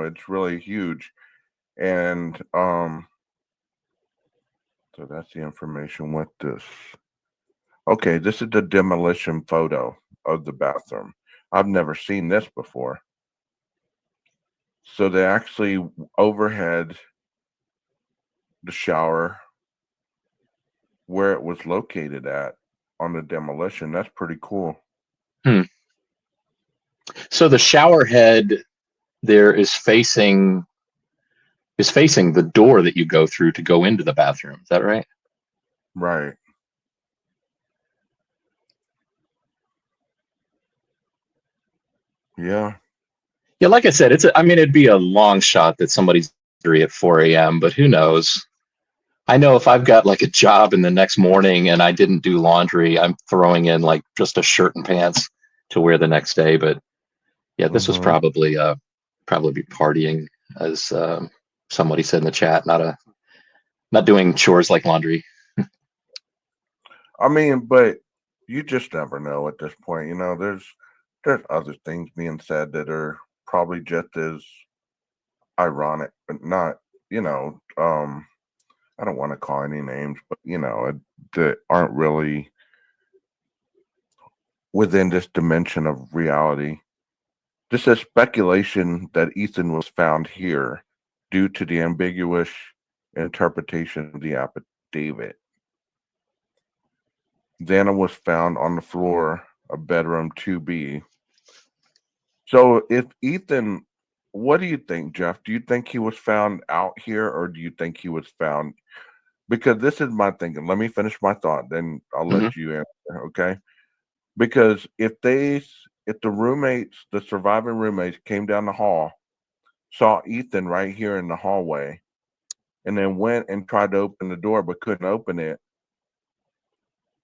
it's really huge. And so that's the information with this. Okay, this is the demolition photo of the bathroom. I've never seen this before. So they actually overhead the shower where it was located at on the demolition. That's pretty cool. Hmm. So the shower head there is facing the door that you go through to go into the bathroom. Is that right? Right. Yeah. Yeah, like I said, I mean, it'd be a long shot that somebody's at 4 a.m., but who knows? I know if I've got like a job in the next morning and I didn't do laundry, I'm throwing in like just a shirt and pants to wear the next day. But yeah, this was Hmm. probably partying, as somebody said in the chat, not doing chores like laundry. I mean, but you just never know at this point. There's other things being said that are probably just as ironic, but not. You know, I don't want to call any names, but that aren't really within this dimension of reality. This is speculation that Ethan was found here due to the ambiguous interpretation of the affidavit. Xana was found on the floor of bedroom 2B. So if Ethan, what do you think, Jeff? Do you think he was found out here or do you think he was found? Because this is my thinking. Let me finish my thought, then I'll Hmm. let you answer, okay? Because if the roommates, the surviving roommates came down the hall, saw Ethan right here in the hallway, and then went and tried to open the door but couldn't open it,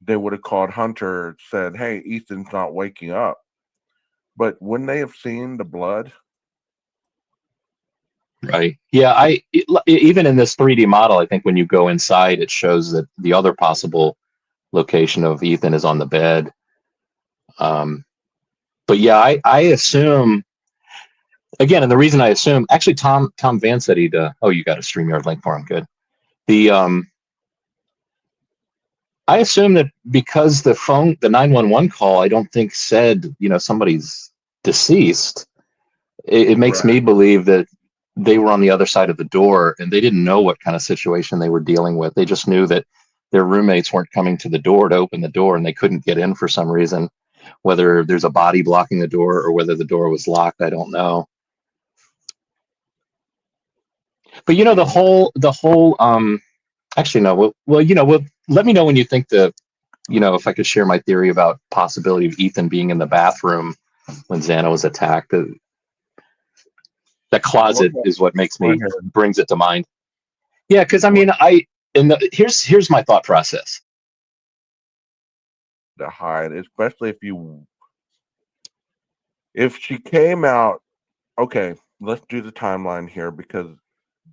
they would have called Hunter, said, "Hey, Ethan's not waking up." But wouldn't they have seen the blood? Right. Yeah. Even in this 3D model, I think when you go inside, it shows that the other possible location of Ethan is on the bed. Um, but yeah, I assume again, and the reason I assume actually Tom Van said he'd. Oh, you got a StreamYard link for him. Good. The I assume that because the 911 call, I don't think said somebody's deceased. It makes Right. me believe that they were on the other side of the door and they didn't know what kind of situation they were dealing with. They just knew that their roommates weren't coming to the door to open the door and they couldn't get in for some reason. Whether there's a body blocking the door or whether the door was locked, I don't know. But the whole actually no, well, let me know when you think if I could share my theory about possibility of Ethan being in the bathroom when Xana was attacked. That Go closet ahead. is what Go ahead. brings it to mind. Yeah, because I Go mean, here's my thought process. to hide, especially if she came out. Okay, let's do the timeline here because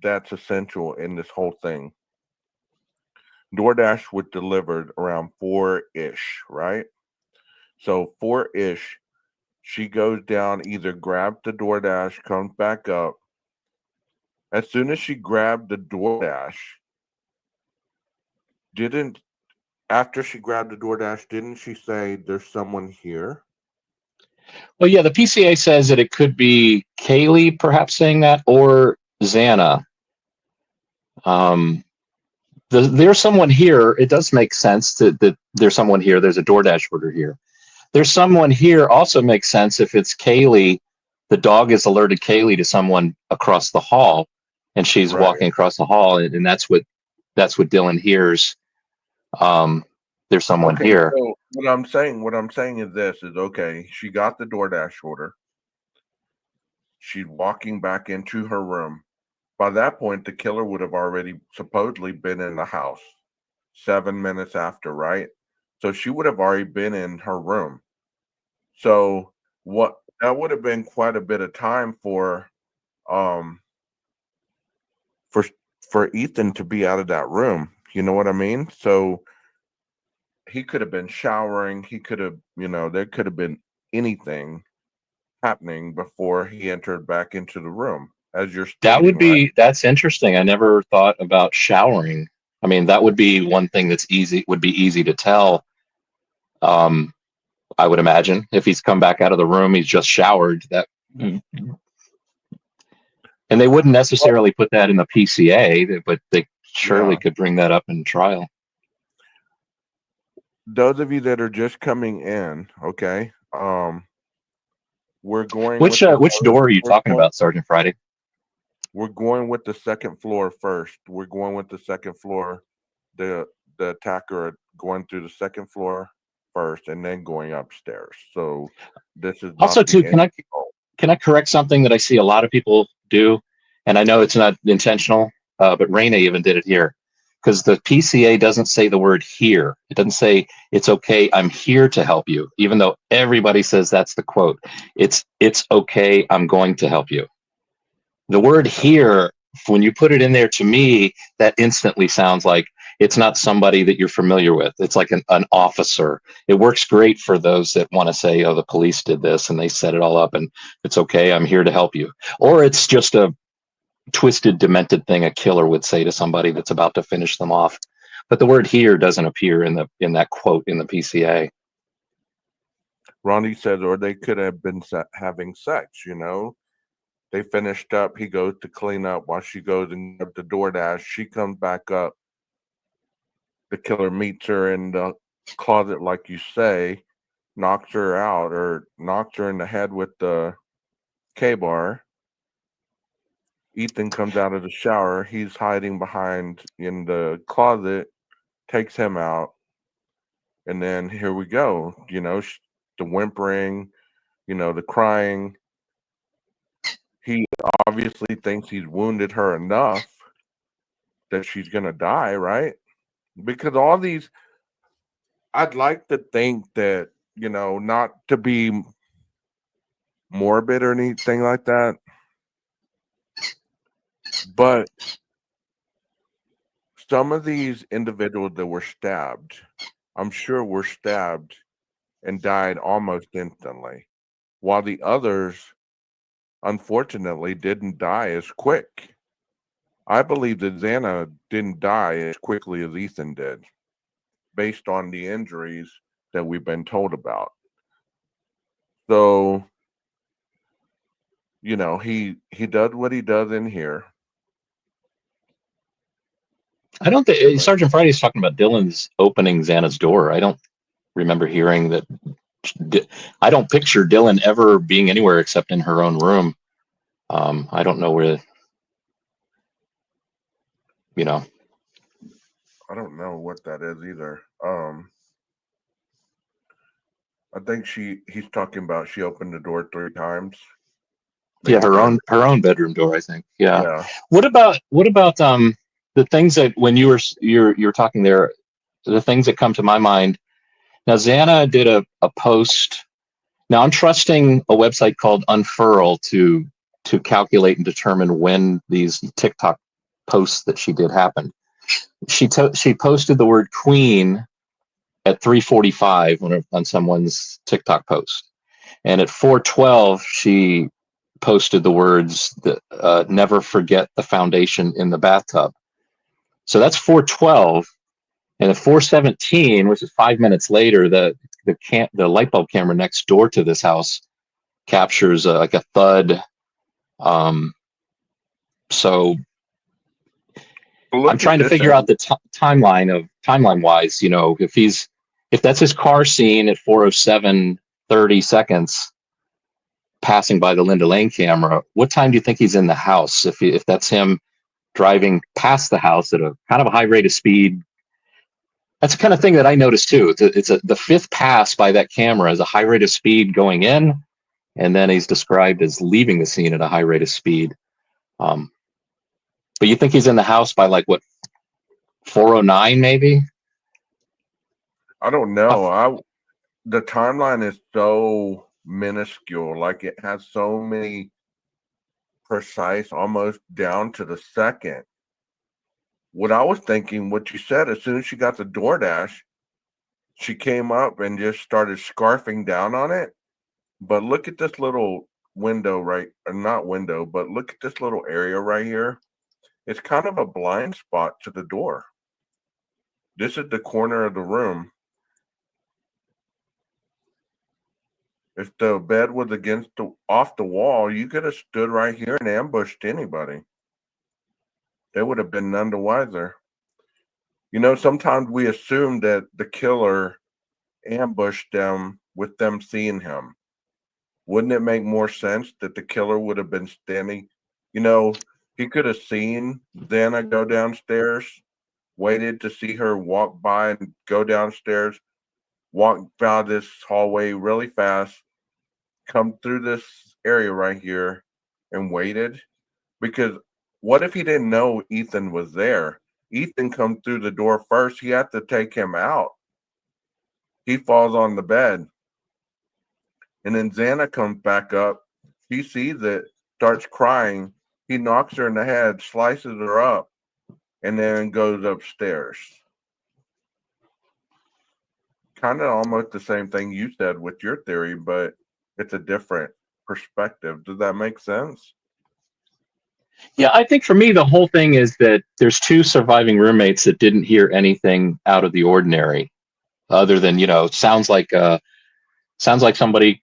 that's essential in this whole thing. DoorDash was delivered around 4-ish, right? So 4-ish, she goes down, either grabs the DoorDash, comes back up. As soon as she grabbed the DoorDash, didn't after she grabbed the DoorDash, didn't she say there's someone here? Well, yeah, the PCA says that it could be Kaylee perhaps saying that or Xana. Um, there's someone here. It does make sense that there's someone here. There's a DoorDash order here. There's someone here also makes sense if it's Kaylee. The dog has alerted Kaylee to someone across the hall, and she's Right. walking across the hall, and that's what Dylan hears. Um, there's someone Okay, here. so what I'm saying is this is okay, she got the DoorDash order. She's walking back into her room. By that point, the killer would have already supposedly been in the house 7 minutes after, right? So she would have already been in her room. So what that would have been quite a bit of time um for for Ethan to be out of that room. You know what I mean? So he could have been showering. He could have, there could have been anything happening before he entered back into the room. as you're That would stating, right? that's interesting. I never thought about showering. I mean, that would be one thing that's would be easy to tell. Um, I would imagine if he's come back out of the room, he's just showered. And they wouldn't necessarily put that in the PCA, but they surely Yeah. could bring that up in trial. Those of you that are just coming in, okay, we're going with Which door are you talking about, Sergeant Friday? we're going with the second floor first. We're going with the second floor. The attacker going through the second floor first and then going upstairs. So this is Also, not the too, end. can I correct something that I see a lot of people do? And I know it's not intentional, but Raina even did it here because the PCA doesn't say the word here. It doesn't say it's okay. I'm here to help you, even though everybody says that's the quote. It's okay. I'm going to help you. The word here, when you put it in there, to me, that instantly sounds like it's not somebody that you're familiar with. It's like an officer. It works great for those that want to say, oh, the police did this and they set it all up and it's okay. I'm here to help you. Or it's just a twisted, demented thing a killer would say to somebody that's about to finish them off. But the word here doesn't appear in that quote in the PCA. Ronnie says, or they could have been having sex, you know. They finished up. He goes to clean up while she goes and up the DoorDash. She comes back up. The killer meets her in the closet, like you say, knocks her out or knocks her in the head with the K-bar. Ethan comes out of the shower. He's hiding behind in the closet, takes him out. And then here we go. You know, the whimpering, you know, the crying. He obviously thinks he's wounded her enough that she's going to die, right? Because all these, I'd like to think that, you know, not to be morbid or anything like that, but some of these individuals that were stabbed, I'm sure were stabbed and died almost instantly, while the others, unfortunately, didn't die as quick. I believe that Xana didn't die as quickly as Ethan did, based on the injuries that we've been told about. So, you know, he does what he does in here. I don't think Sergeant Friday's talking about Dylan's opening Xana's door. I don't remember hearing that. I don't picture Dylan ever being anywhere except in her own room. I don't know where, you know. I don't know what that is either. I think he's talking about she opened the door 3 times. Yeah, Maybe turned. her own bedroom door, I think. Yeah. Yeah. What about the things that when you're talking there, the things that come to my mind. Now Xana did a post. Now I'm trusting a website called Unfurl to calculate and determine when these TikTok posts that she did happened. She posted the word queen at 3:45 on someone's TikTok post, and at 4:12 she posted the words that never forget the foundation in the bathtub. So that's 4:12, and at 4:17, which is 5 minutes later, the light bulb camera next door to this house captures like a thud. Um, so I'm Look at trying to this. figure out the timeline wise. You know, if that's his car scene at 4:07 30 seconds passing by the Linda Lane camera, what time do you think he's in the house? If that's him driving past the house at a kind of a high rate of speed. That's the kind of thing that I noticed too. The fifth pass by that camera is a high rate of speed going in, and then he's described as leaving the scene at a high rate of speed. Um, but you think he's in the house by like what, 4:09 maybe? I don't know. The timeline is so minuscule. Like it has so many precise, almost down to the second. What I was thinking, what you said, as soon as she got the DoorDash, she came up and just started scarfing down on it. But look at this little window right, or not window, but look at this little area right here. It's kind of a blind spot to the door. This is the corner of the room. If the bed was off the wall, you could have stood right here and ambushed anybody. They would have been none the wiser. You know, sometimes we assume that the killer ambushed them with them seeing him. Wouldn't it make more sense that the killer would have been standing? You know, he could have seen Xana go downstairs, waited to see her walk by and go downstairs, walk by this hallway really fast, come through this area right here, and waited. Because what if he didn't know Ethan was there? Ethan come through the door first. He had to take him out. He falls on the bed. And then Xana comes back up. He sees it, starts crying. He knocks her in the head, slices her up, and then goes upstairs. Kind of almost the same thing you said with your theory, but it's a different perspective. Does that make sense? Yeah, I think for me, the whole thing is that there's two surviving roommates that didn't hear anything out of the ordinary, other than sounds like somebody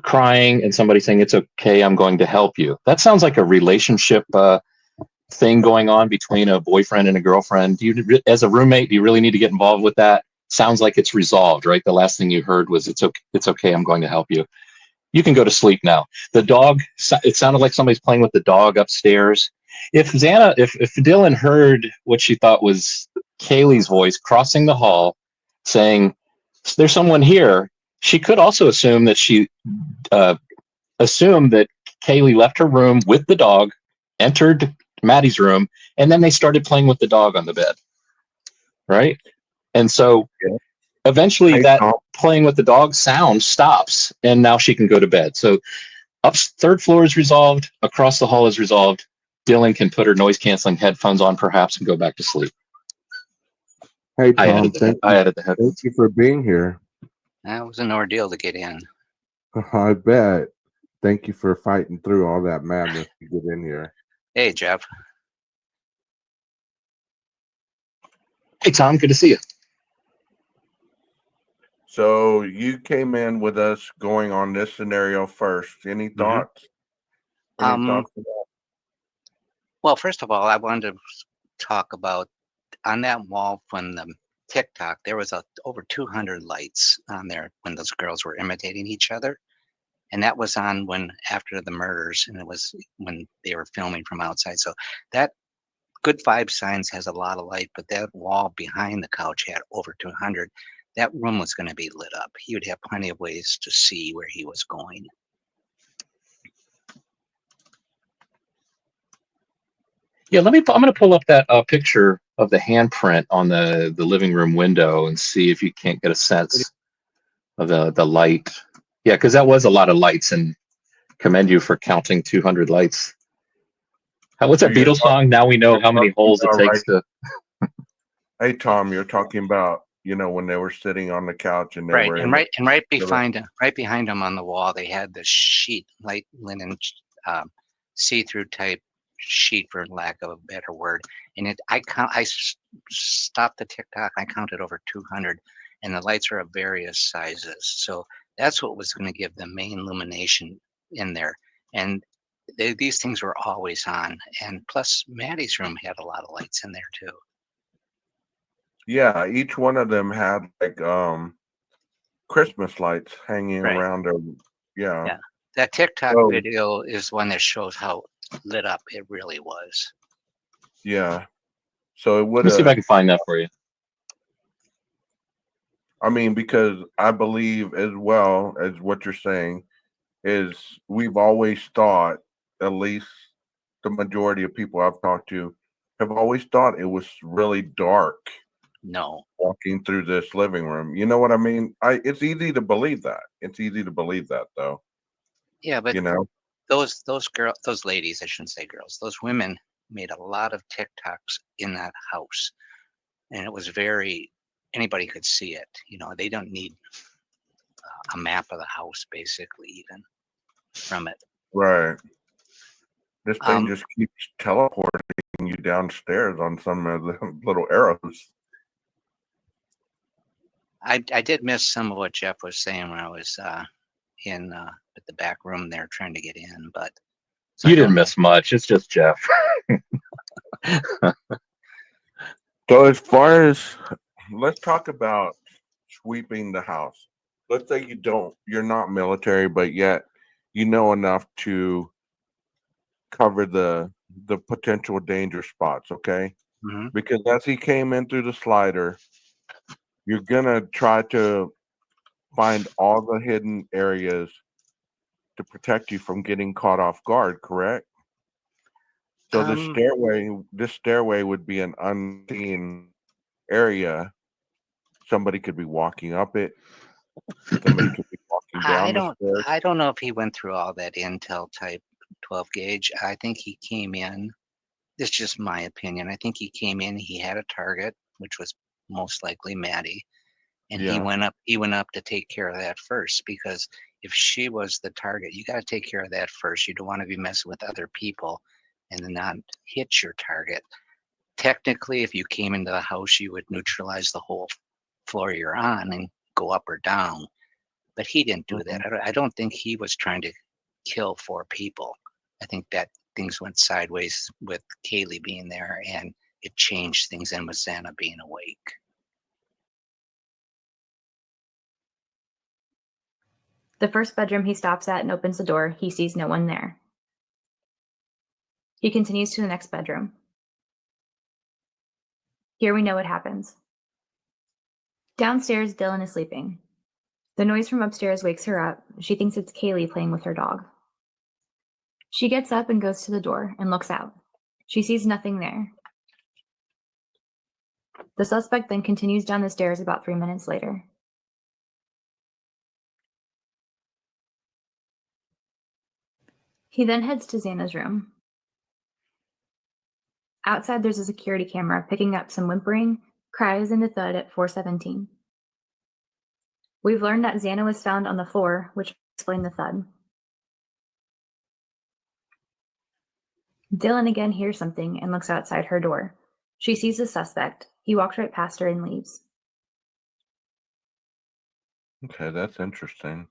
crying and somebody saying it's okay, I'm going to help you. That sounds like a relationship thing going on between a boyfriend and a girlfriend. As a roommate, do you really need to get involved with that? Sounds like it's resolved, right? The last thing you heard was it's okay, I'm going to help you. You can go to sleep now. The dog, it sounded like somebody's playing with the dog upstairs. If Dylan heard what she thought was Kaylee's voice crossing the hall saying, there's someone here, she could also assume that Kaylee left her room with the dog, entered Maddie's room, and then they started playing with the dog on the bed. Right? And so Yeah. eventually Hey, that Tom. playing with the dog sound stops, and now she can go to bed. So third floor is resolved, across the hall is resolved. Dylan can put her noise canceling headphones on perhaps and go back to sleep. Hey I Tom, added the thank headphones. you for being here. That was an ordeal to get in. I bet. Thank you for fighting through all that madness to get in here. Hey, Jeff. Hey Tom, good to see you. So you came in with us going on this scenario first. Any thoughts? Any thoughts on that? Well, first of all, I wanted to talk about on that wall from the TikTok, there was over 200 lights on there when those girls were imitating each other. And that was on after the murders, and it was when they were filming from outside. So that Good Vibe Signs has a lot of light, but that wall behind the couch had over 200. That room was going to be lit up. He would have plenty of ways to see where he was going. Yeah, I'm going to pull up that picture of the handprint on the living room window and see if you can't get a sense of the light. Yeah, because that was a lot of lights, and commend you for counting 200 lights. What's So that Beatles song? Now we know how many holes it takes to. Hey Tom, you're talking about when they were sitting on the couch and they Right, were and right behind him on the wall, they had the sheet, light linen, see-through type sheet, for lack of a better word. And I stopped the TikTok. I counted over 200, and the lights are of various sizes. So that's what was going to give the main illumination in there. And these things were always on. And plus, Maddie's room had a lot of lights in there too. Yeah, each one of them had like Christmas lights hanging Right. around them. Yeah. Yeah. That TikTok So, video is one that shows how lit up it really was. yeah. So it Let would me see if I have, can find that for you. I mean, because I believe as well as what you're saying is we've always thought, at least the majority of people I've talked to have always thought it was really dark No. walking through this living room. You know what I mean? It's easy to believe that. It's easy to believe that though. Yeah, but You know? those ladies, I shouldn't say girls, those women made a lot of TikToks in that house. And it was anybody could see it. They don't need a map of the house, basically, even from it. Right. This thing Um, just keeps teleporting you downstairs on some of the little arrows. I did miss some of what Jeff was saying when I was in at the back room there trying to get in, but so You I don't didn't know. miss much. It's just Jeff. So as far as let's talk about sweeping the house. Let's say you're not military, but yet you know enough to cover the potential danger spots, okay? Mhm. Because as he came in through the slider, you're gonna try to find all the hidden areas to protect you from getting caught off guard, correct? So Um, this stairway would be an unseen area. Somebody could be walking up it. Somebody could be walking I down the don't stairs. I don't know if he went through all that intel type 12 gauge. I think he came in. This is just my opinion. I think he came in. He had a target, which was most likely Maddie, and he Yeah. went up. He went up to take care of that first because if she was the target, you got to take care of that first. You don't want to be messing with other people and then not hit your target. Technically, if you came into the house, you would neutralize the whole floor you're on and go up or down. But he didn't do that. Mhm. I don't think he was trying to kill 4 people. I think that things went sideways with Kaylee being there, and it changed things, and with Xana being awake. The first bedroom he stops at and opens the door, he sees no one there. He continues to the next bedroom. Here we know what happens. Downstairs, Dylan is sleeping. The noise from upstairs wakes her up. She thinks it's Kaylee playing with her dog. She gets up and goes to the door and looks out. She sees nothing there. The suspect then continues down the stairs about 3 minutes later. He then heads to Xana's room. Outside, there's a security camera picking up some whimpering, cries, and a thud at 4:17. We've learned that Xana was found on the floor, which explains the thud. Dylan again hears something and looks outside her door. She sees the suspect. He walks right past her and leaves. Okay, that's interesting.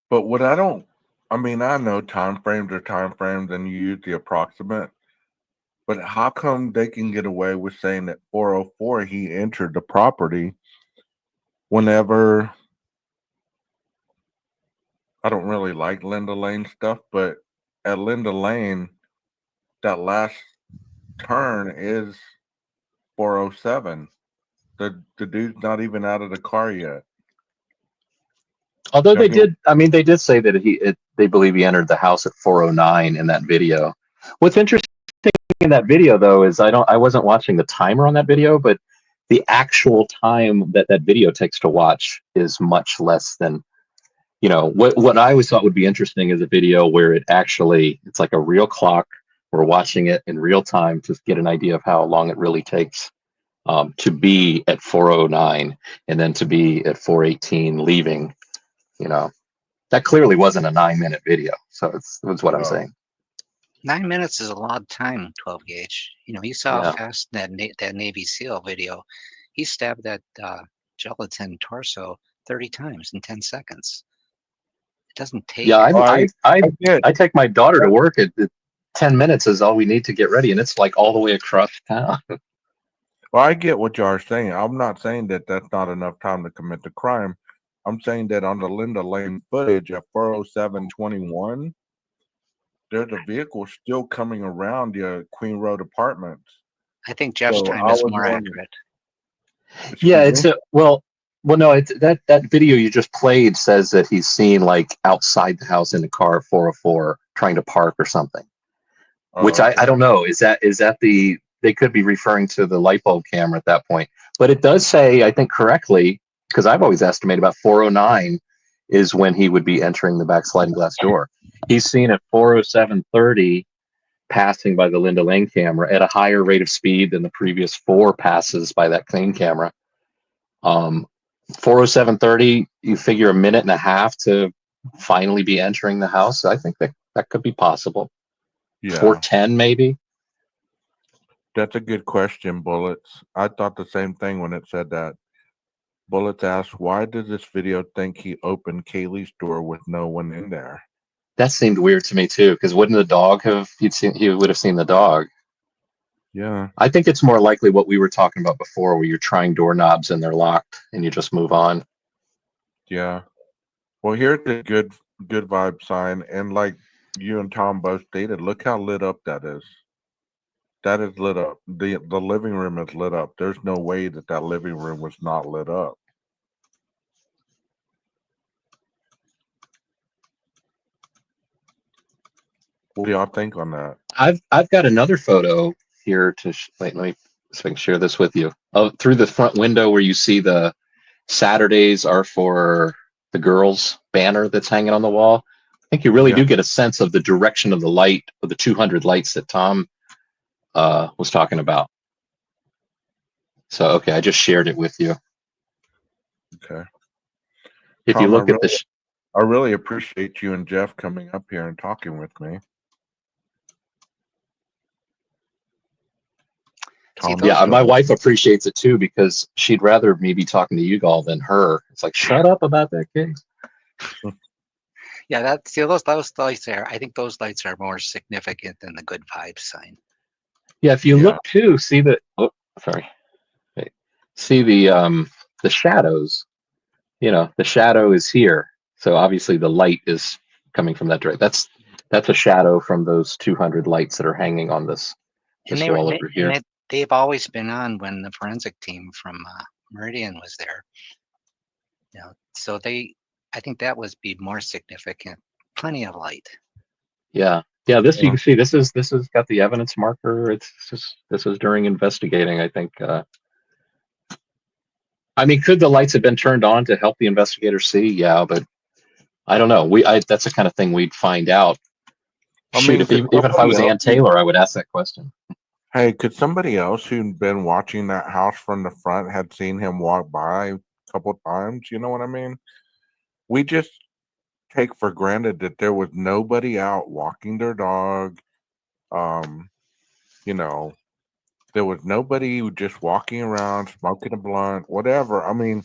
But what I mean, I know time frames are time frames and you use the approximate, but how come they can get away with saying that 404 he entered the property whenever I don't really like Linda Lane stuff, but at Linda Lane, that last turn is 407. The dude's not even out of the car yet. Although Now they he- did, I mean, they did say that they believe he entered the house at 4:09 in that video. What's interesting in that video, though, is I wasn't watching the timer on that video, but the actual time that that video takes to watch is much less than, what I always thought would be interesting is a video where it's like a real clock. We're watching it in real time to get an idea of how long it really takes to be at 4:09 and then to be at 4:18 leaving. That clearly wasn't a 9-minute video. So it's what I'm Oh. saying. 9 minutes is a lot of time, 12 gauge. You saw Yeah. how fast that Navy SEAL video, he stabbed that gelatin torso 30 times in 10 seconds. It doesn't take. Yeah, I did. I take my daughter to work at 10 minutes is all we need to get ready, and it's like all the way across town. Well, I get what you are saying. I'm not saying that that's not enough time to commit the crime. I'm saying that on the Linda Lane footage at 407:21, there's a vehicle still coming around the Queen Road Apartments. I think Jeff's So time I is was more wondering- accurate. Yeah, Excuse me? no, it's that video you just played says that he's seen like outside the house in the car 404 trying to park or something. Which Oh, okay. I don't know. Is that they could be referring to the light bulb camera at that point. But it does say, I think correctly, because I've always estimated about 409 is when he would be entering the back sliding glass door. He's seen at 407:30 passing by the Linda Lane camera at a higher rate of speed than the previous 4 passes by that same camera. 407:30, you figure a minute and a half to finally be entering the house. I think that could be possible. Yeah, 410 maybe. that's a good question, Bullets. I thought the same thing when it said that. Bullets asked, why does this video think he opened Kaylee's door with no one in there? That seemed weird to me too, because wouldn't the dog have? He would have seen the dog. Yeah, I think it's more likely what we were talking about before, where you're trying doorknobs and they're locked, and you just move on. yeah. Well, here's the good vibe sign, and like you and Tom both stated, look how lit up that is. That is lit up. The living room is lit up. There's no way that living room was not lit up. What do y'all think on that? I've got another photo here to wait. Let me so I can share this with you. Oh, through the front window where you see the Saturdays are for the girls banner that's hanging on the wall. I think you really Yeah. do get a sense of the direction of the light of the 200 lights that Tom was talking about. So okay, I just shared it with you. Okay. If Tom, you look at the I really appreciate you and Jeff coming up here and talking with me. Tom, those- yeah, my wife appreciates it too because she'd rather me be talking to you all than her. It's like, shut up about that case. Yeah, that's those lights there. I think those lights are more significant than the good vibes sign. Yeah, if you Yeah. look too, see the sorry. Wait. See the shadows. You know, the shadow is here. So obviously the light is coming from that direction. That's a shadow from those 200 lights that are hanging on this And they wall over here. they've always been on when the forensic team from Meridian was there. You know, so I think that was be more significant. Plenty of light. Yeah. Yeah, this you can see this is got the evidence marker. It's just this is during investigating, I think. I mean, could the lights have been turned on to help the investigator see? Yeah, but I don't know. That's the kind of thing we'd find out. I Shoot, mean, if even if I was Ann Taylor, I would ask that question. Hey, could somebody else who'd been watching that house from the front had seen him walk by a couple times? You know what I mean? We just take for granted that there was nobody out walking their dog. You know, there was nobody just walking around smoking a blunt, whatever. I mean,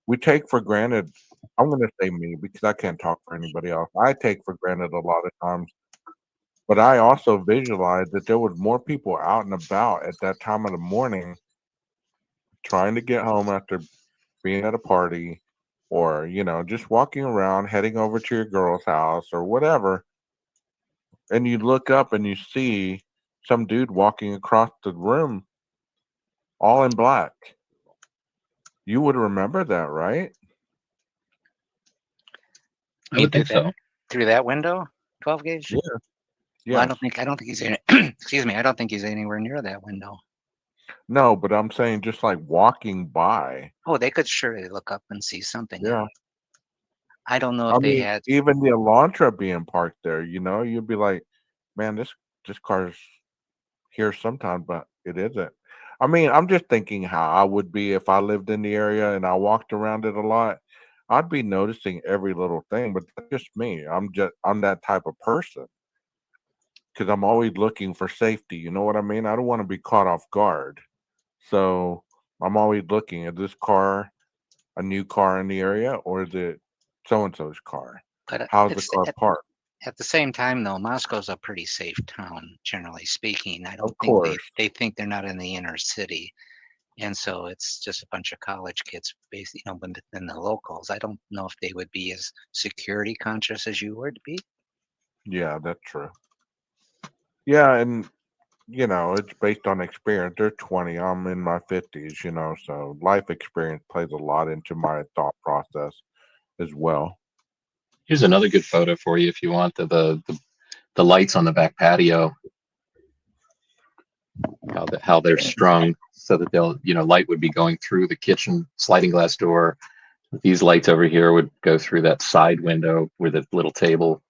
we take for granted. I'm going to say me because I can't talk for anybody else. I take for granted a lot of times, but I also visualize that there was more people out and about at that time of the morning trying to get home after being at a party or, just walking around, heading over to your girl's house or whatever. And you look up and you see some dude walking across the room all in black. You would remember that, right? I would think so. Through that window, 12 gauge. Yeah. Well, Yeah. I don't think he's in. Excuse me. I don't think he's anywhere near that window. No, but I'm saying just like walking by. Oh, they could surely look up and see something. Yeah. I don't know I if they mean, had. even the Elantra being parked there, you'd be like, man, this car's here sometime, but it isn't. I mean, I'm just thinking how I would be if I lived in the area and I walked around it a lot. I'd be noticing every little thing, but that's just me. I'm that type of person because I'm always looking for safety. You know what I mean? I don't want to be caught off guard. So I'm always looking at this car, a new car in the area, or is it so and so's car? But How's the car parked? at the same time, though, Moscow's a pretty safe town, generally speaking. I don't Of think course. they think they're not in the inner city. And so it's just a bunch of college kids, basically, within the locals. I don't know if they would be as security conscious as you would be. Yeah, that's true. Yeah, and it's based on experience. They're 20. I'm in my 50s, so life experience plays a lot into my thought process as well. Here's another good photo for you if you want the lights on the back patio. How they're strung so that they'll light would be going through the kitchen sliding glass door. These lights over here would go through that side window where the little table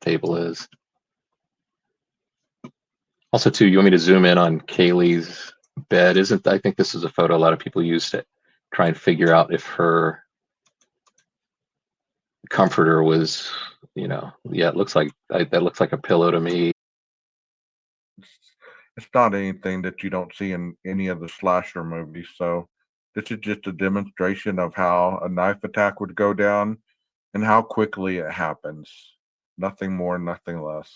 is. Also, too, you want me to zoom in on Kaylee's bed? I think this is a photo a lot of people use to try and figure out if comforter was, yeah, it looks like that looks like a pillow to me. It's not anything that you don't see in any of the slasher movies. So this is just a demonstration of how a knife attack would go down and how quickly it happens. Nothing more, nothing less.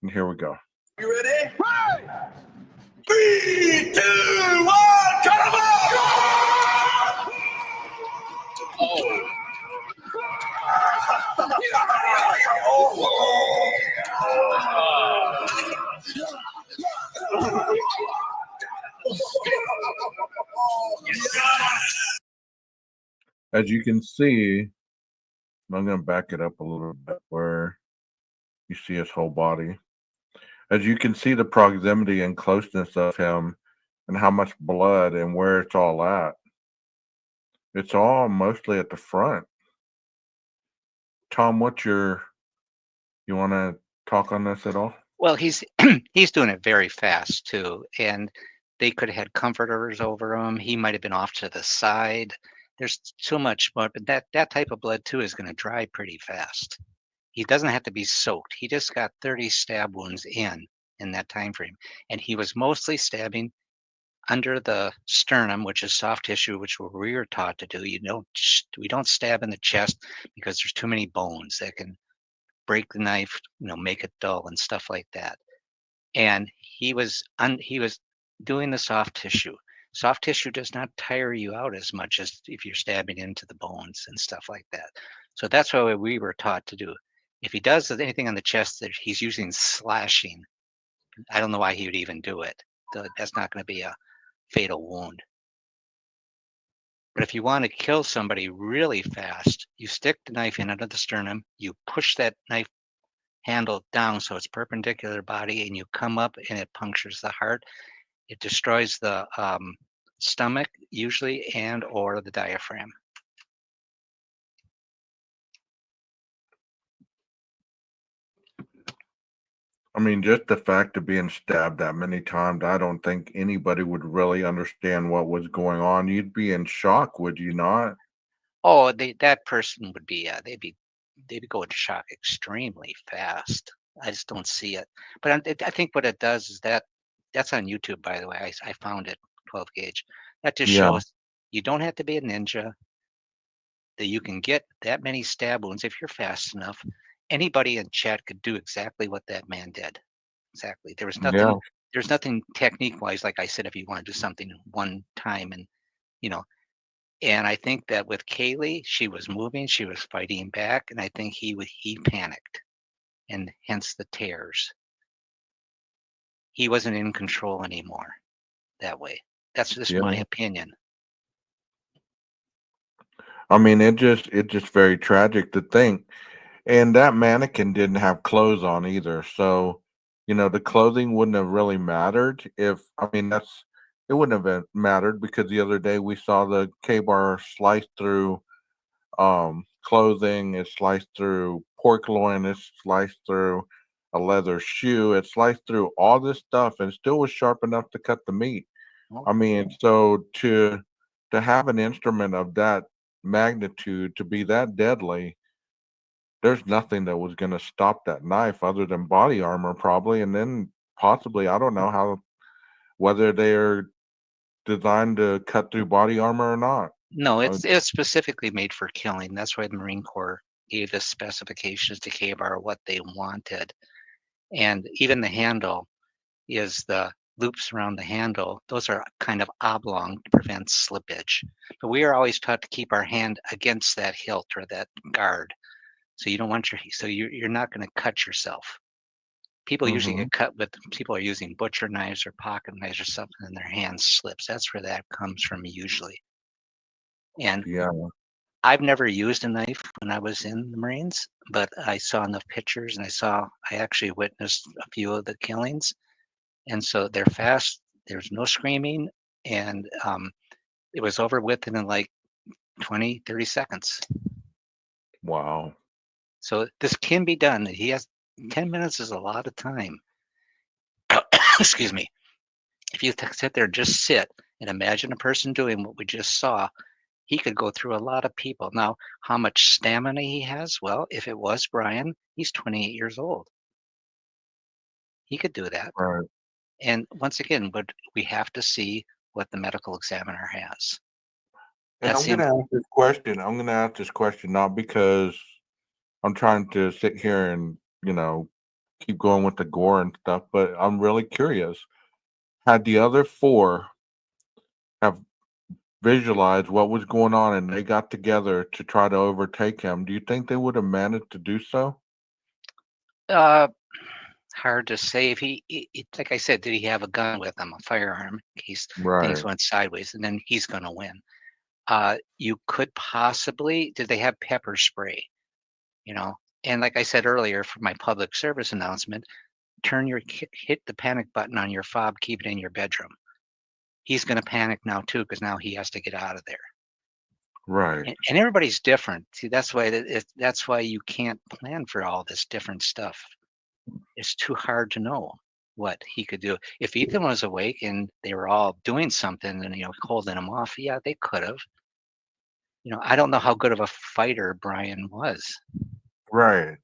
And here we go. You ready? Right. 3, 2, 1, cut 'em off! Oh. As you can see, I'm going to back it up a little bit where you see his whole body. As you can see the proximity and closeness of him and how much blood and where it's all at. It's all mostly at the front. Tom, you want to talk on this at all? Well, he's he's doing it very fast too, and they could have had comforters over him. He might have been off to the side. There's so much more, but that type of blood too is going to dry pretty fast. He doesn't have to be soaked. He just got 30 stab wounds in that time frame, and he was mostly stabbing under the sternum, which is soft tissue, which we were taught to do. We don't stab in the chest because there's too many bones that can break the knife, make it dull and stuff like that. And he was doing the soft tissue. Soft tissue does not tire you out as much as if you're stabbing into the bones and stuff like that. So that's what we were taught to do. If he does anything on the chest that he's using slashing, I don't know why he would even do it. That's not going to be a fatal wound. But if you want to kill somebody really fast, you stick the knife in under the sternum, you push that knife handle down so it's perpendicular to the body, and you come up and it punctures the heart. It destroys the stomach usually and or the diaphragm. I mean, just the fact of being stabbed that many times, I don't think anybody would really understand what was going on. You'd be in shock, would you not? Oh, that person would be they'd go into shock extremely fast. I just don't see it. But I think what it does is that's on YouTube, by the way. I found it, 12 gauge. That just Yeah. shows you don't have to be a ninja, that you can get that many stab wounds if you're fast enough. Anybody in chat could do exactly what that man did. Exactly. Yeah. There's nothing technique wise, like I said, if you want to do something one time and and I think that with Kaylee, she was moving, she was fighting back, and I think he panicked, and hence the tears. He wasn't in control anymore that way. That's just my Yeah. opinion. I mean, it's just very tragic to think. And that mannequin didn't have clothes on either. So, the clothing wouldn't have really mattered it wouldn't have mattered because the other day we saw the K-bar sliced through clothing, it's sliced through pork loin, it's sliced through a leather shoe, it's sliced through all this stuff and still was sharp enough to cut the meat. I mean, so to have an instrument of that magnitude to be that deadly, there's nothing that was going to stop that knife other than body armor probably, and then possibly I don't know whether they're designed to cut through body armor or not. No, it's specifically made for killing. That's why the Marine Corps gave the specifications to K-bar what they wanted. And even the handle is the loops around the handle. Those are kind of oblong to prevent slippage. But we are always taught to keep our hand against that hilt or that guard. So you don't want you're not going to cut yourself. People usually Mhm. get cut with people are using butcher knives or pocket knives or something, and their hand slips. That's where that comes from usually. And Yeah. I've never used a knife when I was in the Marines, but I saw enough pictures and I actually witnessed a few of the killings. And so they're fast. There's no screaming. And it was over with in like 20, 30 seconds. Wow. So this can be done. 10 minutes is a lot of time. Excuse me. If you sit there, just sit and imagine a person doing what we just saw, He could go through a lot of people. Now, how much stamina he has? Well, if it was Brian, he's 28 years old. He could do that. Right. And once again, but we have to see what the medical examiner has. And That's I'm the going to ask this question. I'm going to ask this question not because I'm trying to sit here and, keep going with the gore and stuff, but I'm really curious. Had the other four have visualized what was going on and they got together to try to overtake him, do you think they would have managed to do so? uh, hard to say. If like I said, did he have a gun with him, a firearm, in case things Right. went sideways, and then he's going to win. You could possibly. Did they have pepper spray? You know, and like I said earlier, for my public service announcement, hit the panic button on your fob, keep it in your bedroom. He's going to panic now too, because now he has to get out of there. Right. And everybody's different. See, that's why that's why you can't plan for all this different stuff. It's too hard to know what he could do. If Ethan was awake and they were all doing something and holding him off, yeah, they could have. I don't know how good of a fighter Brian was. Right.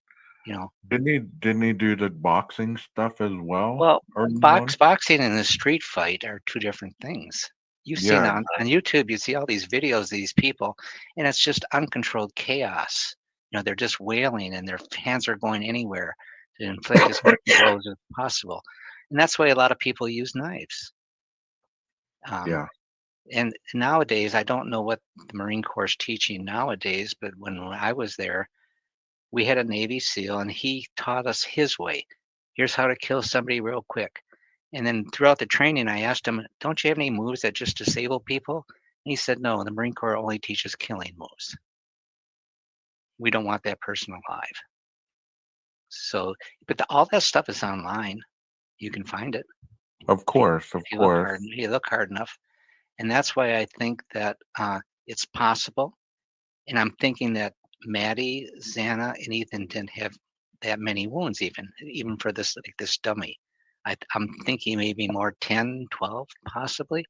You know, Didn't he do the boxing stuff as well? well, Early on? boxing and the street fight are two different things. You've seen Yeah. on YouTube, you see all these videos of these people, and it's just uncontrolled chaos. They're just wailing and their hands are going anywhere to inflict as many blows as possible. And that's why a lot of people use knives. Yeah. And nowadays, I don't know what the Marine Corps is teaching nowadays, but when I was there, we had a Navy SEAL and he taught us his way. Here's how to kill somebody real quick. And then throughout the training, I asked him, don't you have any moves that just disable people? And he said, no, the Marine Corps only teaches killing moves. We don't want that person alive. So, but all that stuff is online. You can find it Of course. Of if you look course. hard. You look hard enough, and that's why I think that it's possible. And I'm thinking that Maddie, Xana, and Ethan didn't have that many wounds, even for this dummy. I'm thinking maybe more 10, 12, possibly.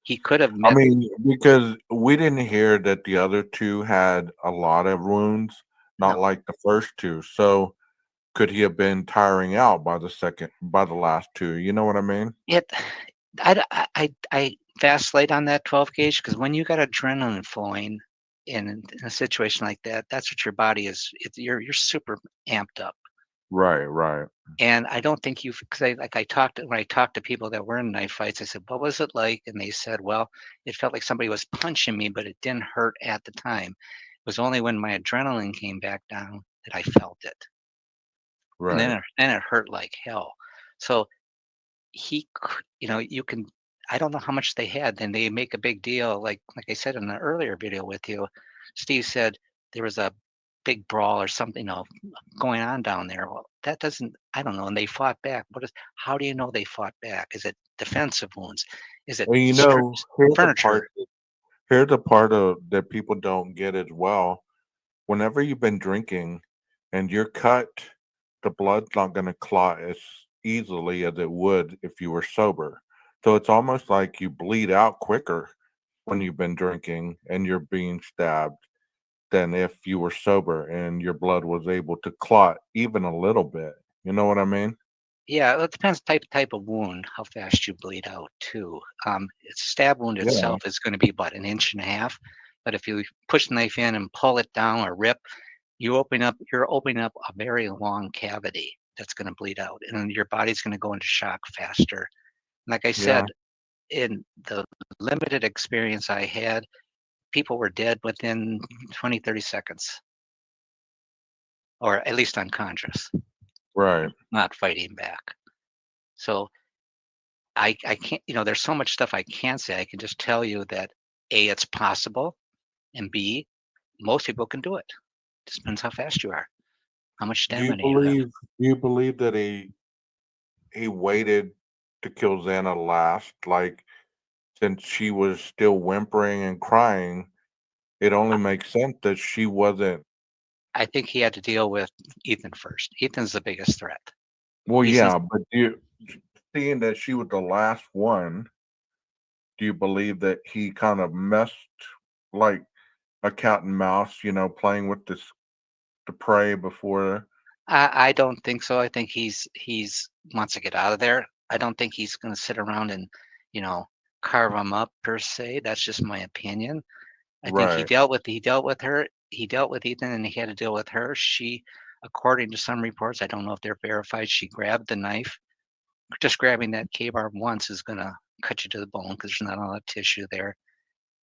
He could have I met. mean, because we didn't hear that the other two had a lot of wounds, not No, like the first two. So could he have been tiring out by the last two? You know what I mean? it. I vacillate on that 12 gauge because when you got adrenaline flowing in a situation like that, that's what your body is. You're super amped up. Right, right. And I don't think because when I talked to people that were in knife fights, I said, what was it like? And they said, well, it felt like somebody was punching me, but it didn't hurt at the time. It was only when my adrenaline came back down that I felt it. And Right. then it hurt like hell. So you can, I don't know how much they had. Then they make a big deal. Like I said in the earlier video with you, Steve said there was a big brawl or something, going on down there. Well, that doesn't, I don't know. And they fought back. How do you know they fought back? Is it defensive wounds? Is it And furniture? here's the part of that people don't get as well. Whenever you've been drinking and you're cut, the blood's not going to clot as easily as it would if you were sober. So it's almost like you bleed out quicker when you've been drinking and you're being stabbed than if you were sober and your blood was able to clot even a little bit. You know what I mean? Yeah, it depends type of wound, how fast you bleed out too. A stab wound Yeah. itself is going to be about 1.5 inches, but if you push the knife in and pull it down or rip, you're opening up a very long cavity that's going to bleed out, and then your body's going to go into shock faster. Like I Yeah. said, in the limited experience I had, people were dead within 20, 30 seconds, or at least unconscious, Right. not fighting back. So I can't, there's so much stuff I can't say. I can just tell you that A, it's possible, and B, most people can do it. Just depends how fast you are, how much stamina you have. Do you believe that he waited to kill Xana last? Like, since she was still whimpering and crying, it only makes sense that she wasn't. I think he had to deal with Ethan first. Ethan's the biggest threat. Well, Ethan's yeah, but seeing that she was the last one, do you believe that he kind of messed like a cat and mouse, playing with the prey before. I don't think so. I think he's wants to get out of there. I don't think he's going to sit around and, you know, carve him up per se. That's just my opinion. I think Right, he dealt with her. He dealt with Ethan, and he had to deal with her. She, according to some reports, I don't know if they're verified, she grabbed the knife. Just grabbing that K-bar once is going to cut you to the bone because there's not a lot of tissue there.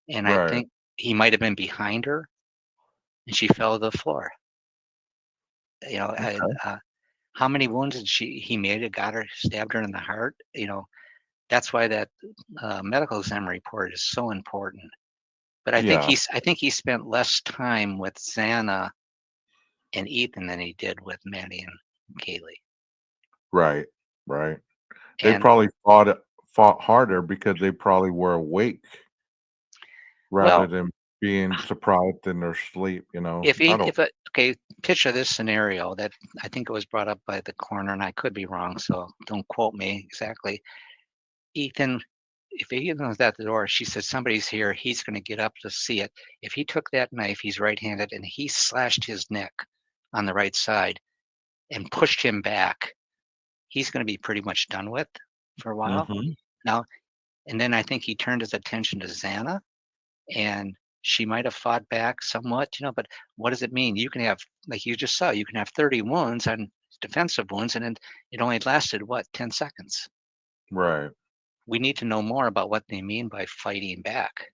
And I right. think he might have been behind her, and she fell to the floor. You know, and Okay. how many wounds did he may have got her, stabbed her in the heart? You know, that's why that medical exam report is so important. But Yeah, I think he spent less time with Xana and Ethan than he did with Maddie and Kaylee. right, right. They And probably fought harder because they probably were awake rather well, than being surprised in their sleep. I don't. okay, picture this scenario that I think it was brought up by the coroner, and I could be wrong, so don't quote me exactly. Ethan, if Ethan was at the door, she said, somebody's here, he's going to get up to see it. If he took that knife, he's right-handed, and he slashed his neck on the right side and pushed him back, he's going to be pretty much done with for a while. Hmm. Now, and then I think he turned his attention to Xana, and she might have fought back somewhat, but what does it mean? You can have, like you just saw, you can have 30 wounds on defensive wounds, and then it only lasted, what, 10 seconds? Right. We need to know more about what they mean by fighting back.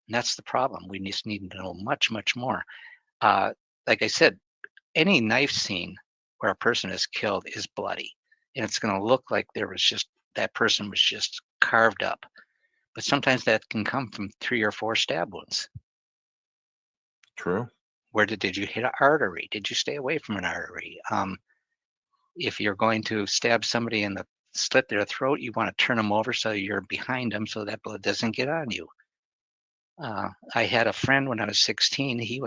And that's the problem. We just need to know much, much more. Like I said, any knife scene where a person is killed is bloody. And it's going to look like that person was just carved up. But sometimes that can come from 3 or 4 stab wounds. True. Where did you hit an artery? Did you stay away from an artery? If you're going to stab somebody in the slit their throat, you want to turn them over so you're behind them so that blood doesn't get on you. I had a friend when I was 16. He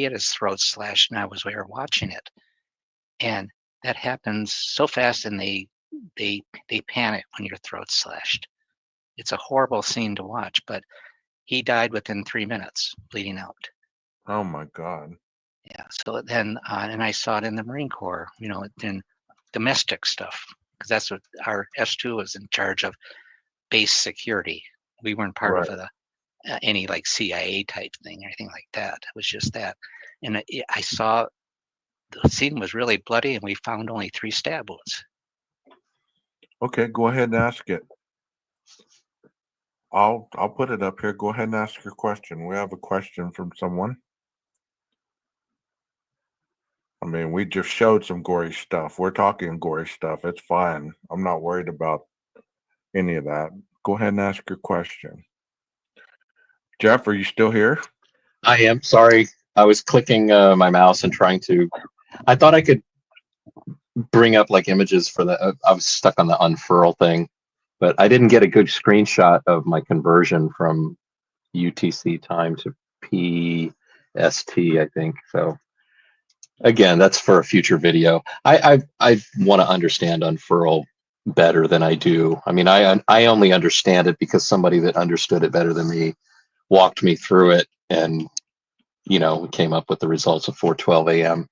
had his throat slashed, and we were watching it, and that happens so fast, and they panic when your throat's slashed. It's a horrible scene to watch, but he died within 3 minutes, bleeding out. Oh my God. Yeah. So then, and I saw it in the Marine Corps, in domestic stuff, because that's what our S2 was in charge of, base security. We weren't part Right. of any like CIA type thing or anything like that. It was just that. And I saw the scene was really bloody, and we found only 3 stab wounds. Okay, go ahead and ask it. I'll put it up here. Go ahead and ask your question. We have a question from someone. I mean, we just showed some gory stuff. We're talking gory stuff. It's fine. I'm not worried about any of that. Go ahead and ask your question. Jeff, are you still here? I am sorry. I was clicking my mouse and trying to. I thought I could bring up like images for the. I was stuck on the unfurl thing, but I didn't get a good screenshot of my conversion from UTC time to PST. I think so. Again, that's for a future video. I want to understand unfurl better than I do. I mean, I only understand it because somebody that understood it better than me walked me through it, and we came up with the results of 4:12 a.m.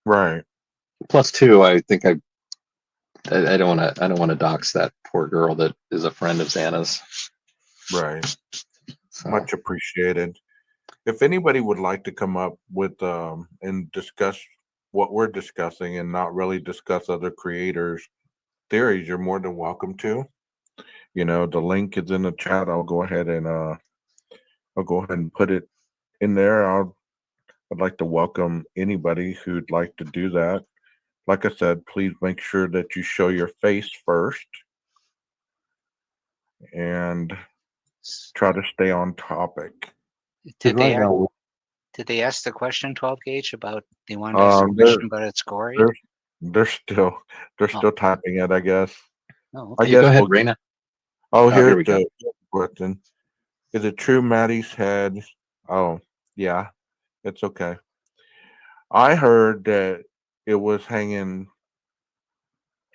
Right. Plus two, I think I don't want to dox that poor girl that is a friend of Xana's. Right. So Much appreciated. If anybody would like to come up with and discuss what we're discussing and not really discuss other creators' theories, you're more than welcome to. The link is in the chat. I'll go ahead and put it in there. I'd like to welcome anybody who'd like to do that. Like I said, please make sure that you show your face first and try to stay on topic. Did they right now, did they ask the question, 12 gauge, about they wanted to ask a They're question about it's gory? they're they're still Oh. typing it, I guess. Oh, I okay. you go guess ahead, we'll Raina. Oh, Here here's we go. the question. Is it true Maddie's head? Oh, yeah, it's okay. I heard that it was hanging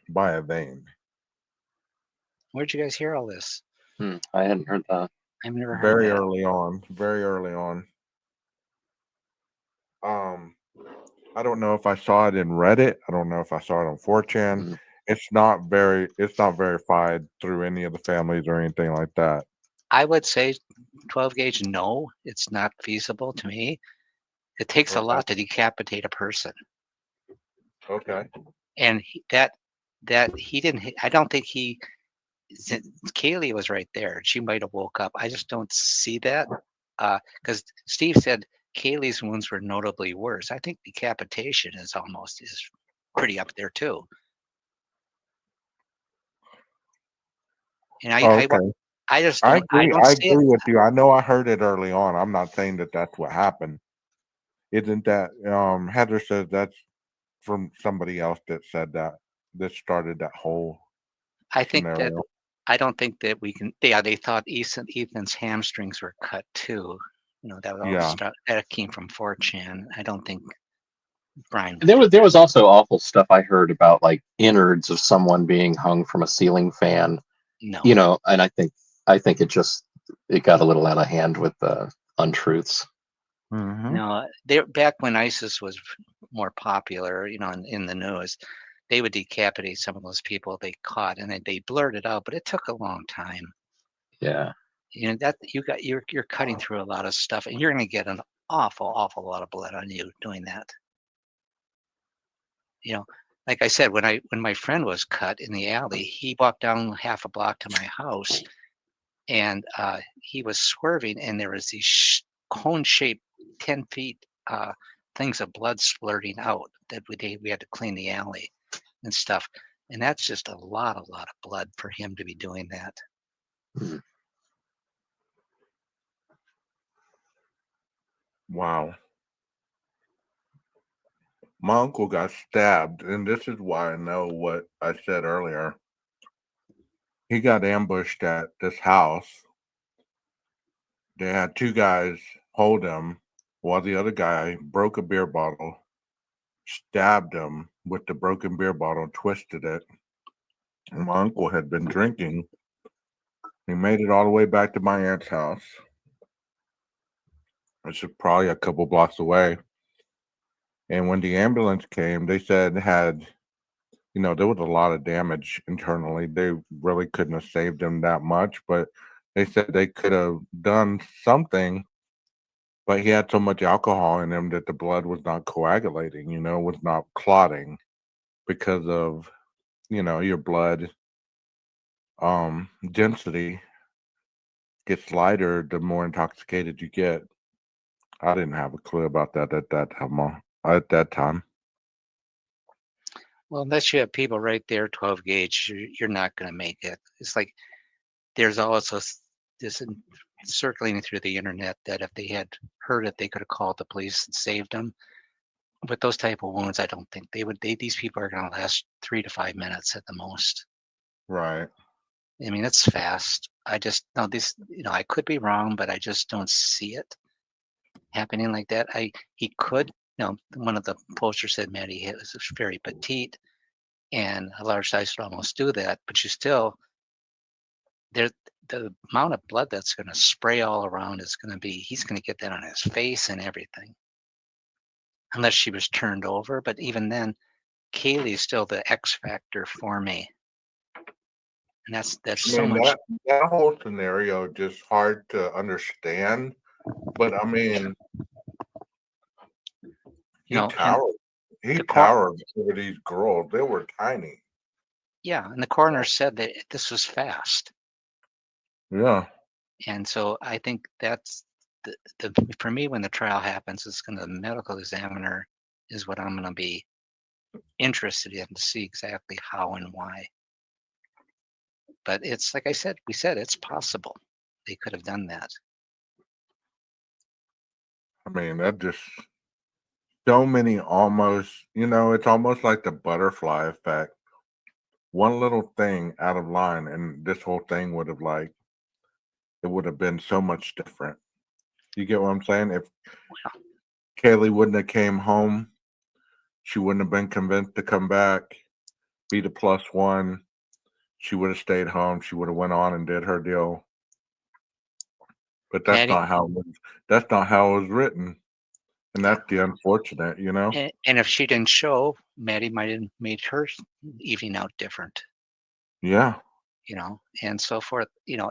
by a vein. Where'd you guys hear all this? I hadn't heard that. I've never heard very that. early on. Very early on. I don't know if I saw it in Reddit. I don't know if I saw it on 4chan. Mm. It's not verified through any of the families or anything like that. I would say 12 gauge, no, it's not feasible to me. It takes a Okay. lot to decapitate a person. Okay. And that he didn't, I don't think Kaylee was right there. She might have woke up. I just don't see that. Because Steve said Kaylee's wounds were notably worse. I think decapitation is pretty up there too. And Okay. I just I don't, I agree. don't I see it. agree with you. I know I heard it early on. I'm not saying that that's what happened. Isn't that Heather says that's from somebody else that said that started that whole I think that scenario. I don't think that we can. Yeah, they thought Ethan's hamstrings were cut too. That all Yeah. that came from 4chan. I don't think Brian. There was also awful stuff I heard about like innards of someone being hung from a ceiling fan. No. And I think it got a little out of hand with the untruths. Mm-hmm. No, back when ISIS was more popular, in the news, they would decapitate some of those people they caught, and they blurted out, but it took a long time. Yeah. That you're cutting through a lot of stuff, and you're going to get an awful lot of blood on you doing that. Like I said, when my friend was cut in the alley, he walked down half a block to my house, and he was swerving, and there was these cone-shaped 10 feet things of blood splurting out that we had to clean the alley and stuff. And that's just a lot of blood for him to be doing that. Mhm. Wow. My uncle got stabbed, and this is why I know what I said earlier. He got ambushed at this house. They had two guys hold him while the other guy broke a beer bottle, stabbed him with the broken beer bottle, twisted it. And my uncle had been drinking. He made it all the way back to my aunt's house, which is probably a couple blocks away. And when the ambulance came, they said there was a lot of damage internally. They really couldn't have saved him that much, but they said they could have done something. But he had so much alcohol in him that the blood was not coagulating, was not clotting because of, your blood density gets lighter the more intoxicated you get. I didn't have a clue about that at that time. Well, unless you have people right there, 12 gauge, you're not going to make it. It's like there's also this circling through the internet that if they had heard it, they could have called the police and saved them. With those type of wounds, I don't think they would. These people are going to last 3 to 5 minutes at the most. Right. I mean, it's fast. I just know this. I could be wrong, but I just don't see it happening like that. He could. One of the posters said Maddie was very petite, and a large size would almost do that. But you still, the amount of blood that's going to spray all around is going to be. He's going to get that on his face and everything, unless she was turned over. But even then, Kaylee is still the X factor for me. And that's I so mean, much. that whole scenario just hard to understand. But I mean, he And towered. He the towered over these girls. They were tiny. yeah, and the coroner said that this was fast. Yeah. And so I think that's the for me, when the trial happens, the medical examiner is what I'm going to be interested in to see exactly how and why. But it's like we said, it's possible they could have done that. I mean, that just so many almost, it's almost like the butterfly effect. One little thing out of line, and this whole thing would have been so much different. You get what I'm saying? If Kaylee wouldn't have came home, she wouldn't have been convinced to come back, be the +1. She would have stayed home. She would have went on and did her deal. But that's Maddie? not how it was, that's not how it was written. And that's the unfortunate, you know? And if she didn't show, Maddie might have made her evening out different, Yeah. you know, and so forth. You know,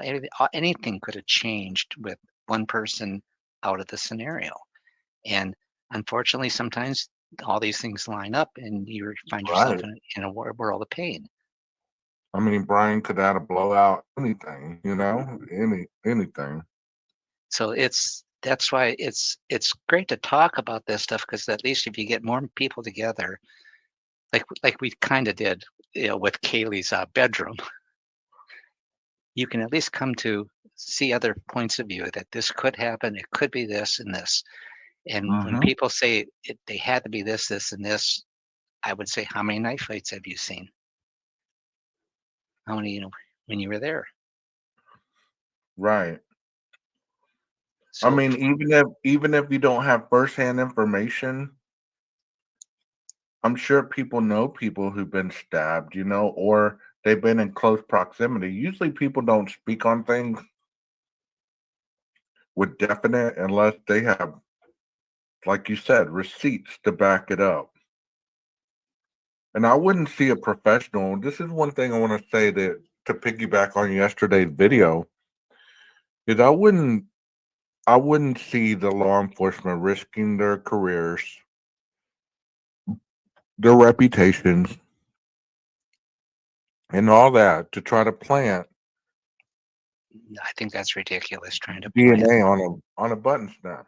anything could have changed with one person out of the scenario. And unfortunately, sometimes all these things line up and you find yourself Right. in a world of pain. I mean, Brian could add a blowout, anything, you know, anything. So that's why it's great to talk about this stuff, because at least if you get more people together, like we kind of did, you know, with Kaylee's bedroom, you can at least come to see other points of view that this could happen. It could be this and this. And when Mm-hmm. people say they had to be this, this, and this, I would say, how many knife fights have you seen? How many, you know, when you were there? Right. I So mean, even if you don't have firsthand information, I'm sure people know people who've been stabbed, you know, or they've been in close proximity. Usually people don't speak on things with definite unless they have, like you said, receipts to back it up. And I wouldn't see a professional. This is one thing I want to say, that to piggyback on yesterday's video, is I wouldn't see the law enforcement risking their careers, their reputations, and all that to try to plant I think that's ridiculous, trying to plant. DNA on a button snap.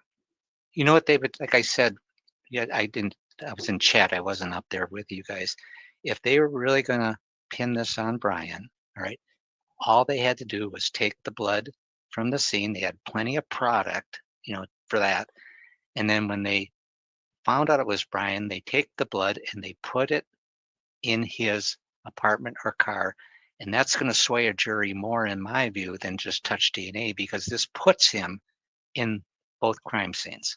You know what, David? Like I said, yeah, I was in chat. I wasn't up there with you guys. If they were really going to pin this on Brian, all right, all they had to do was take the blood from the scene. They had plenty of product, you know, for that. And then when they found out it was Brian, they take the blood and they put it in his apartment or car. And that's going to sway a jury more, in my view, than just touch DNA, because this puts him in both crime scenes.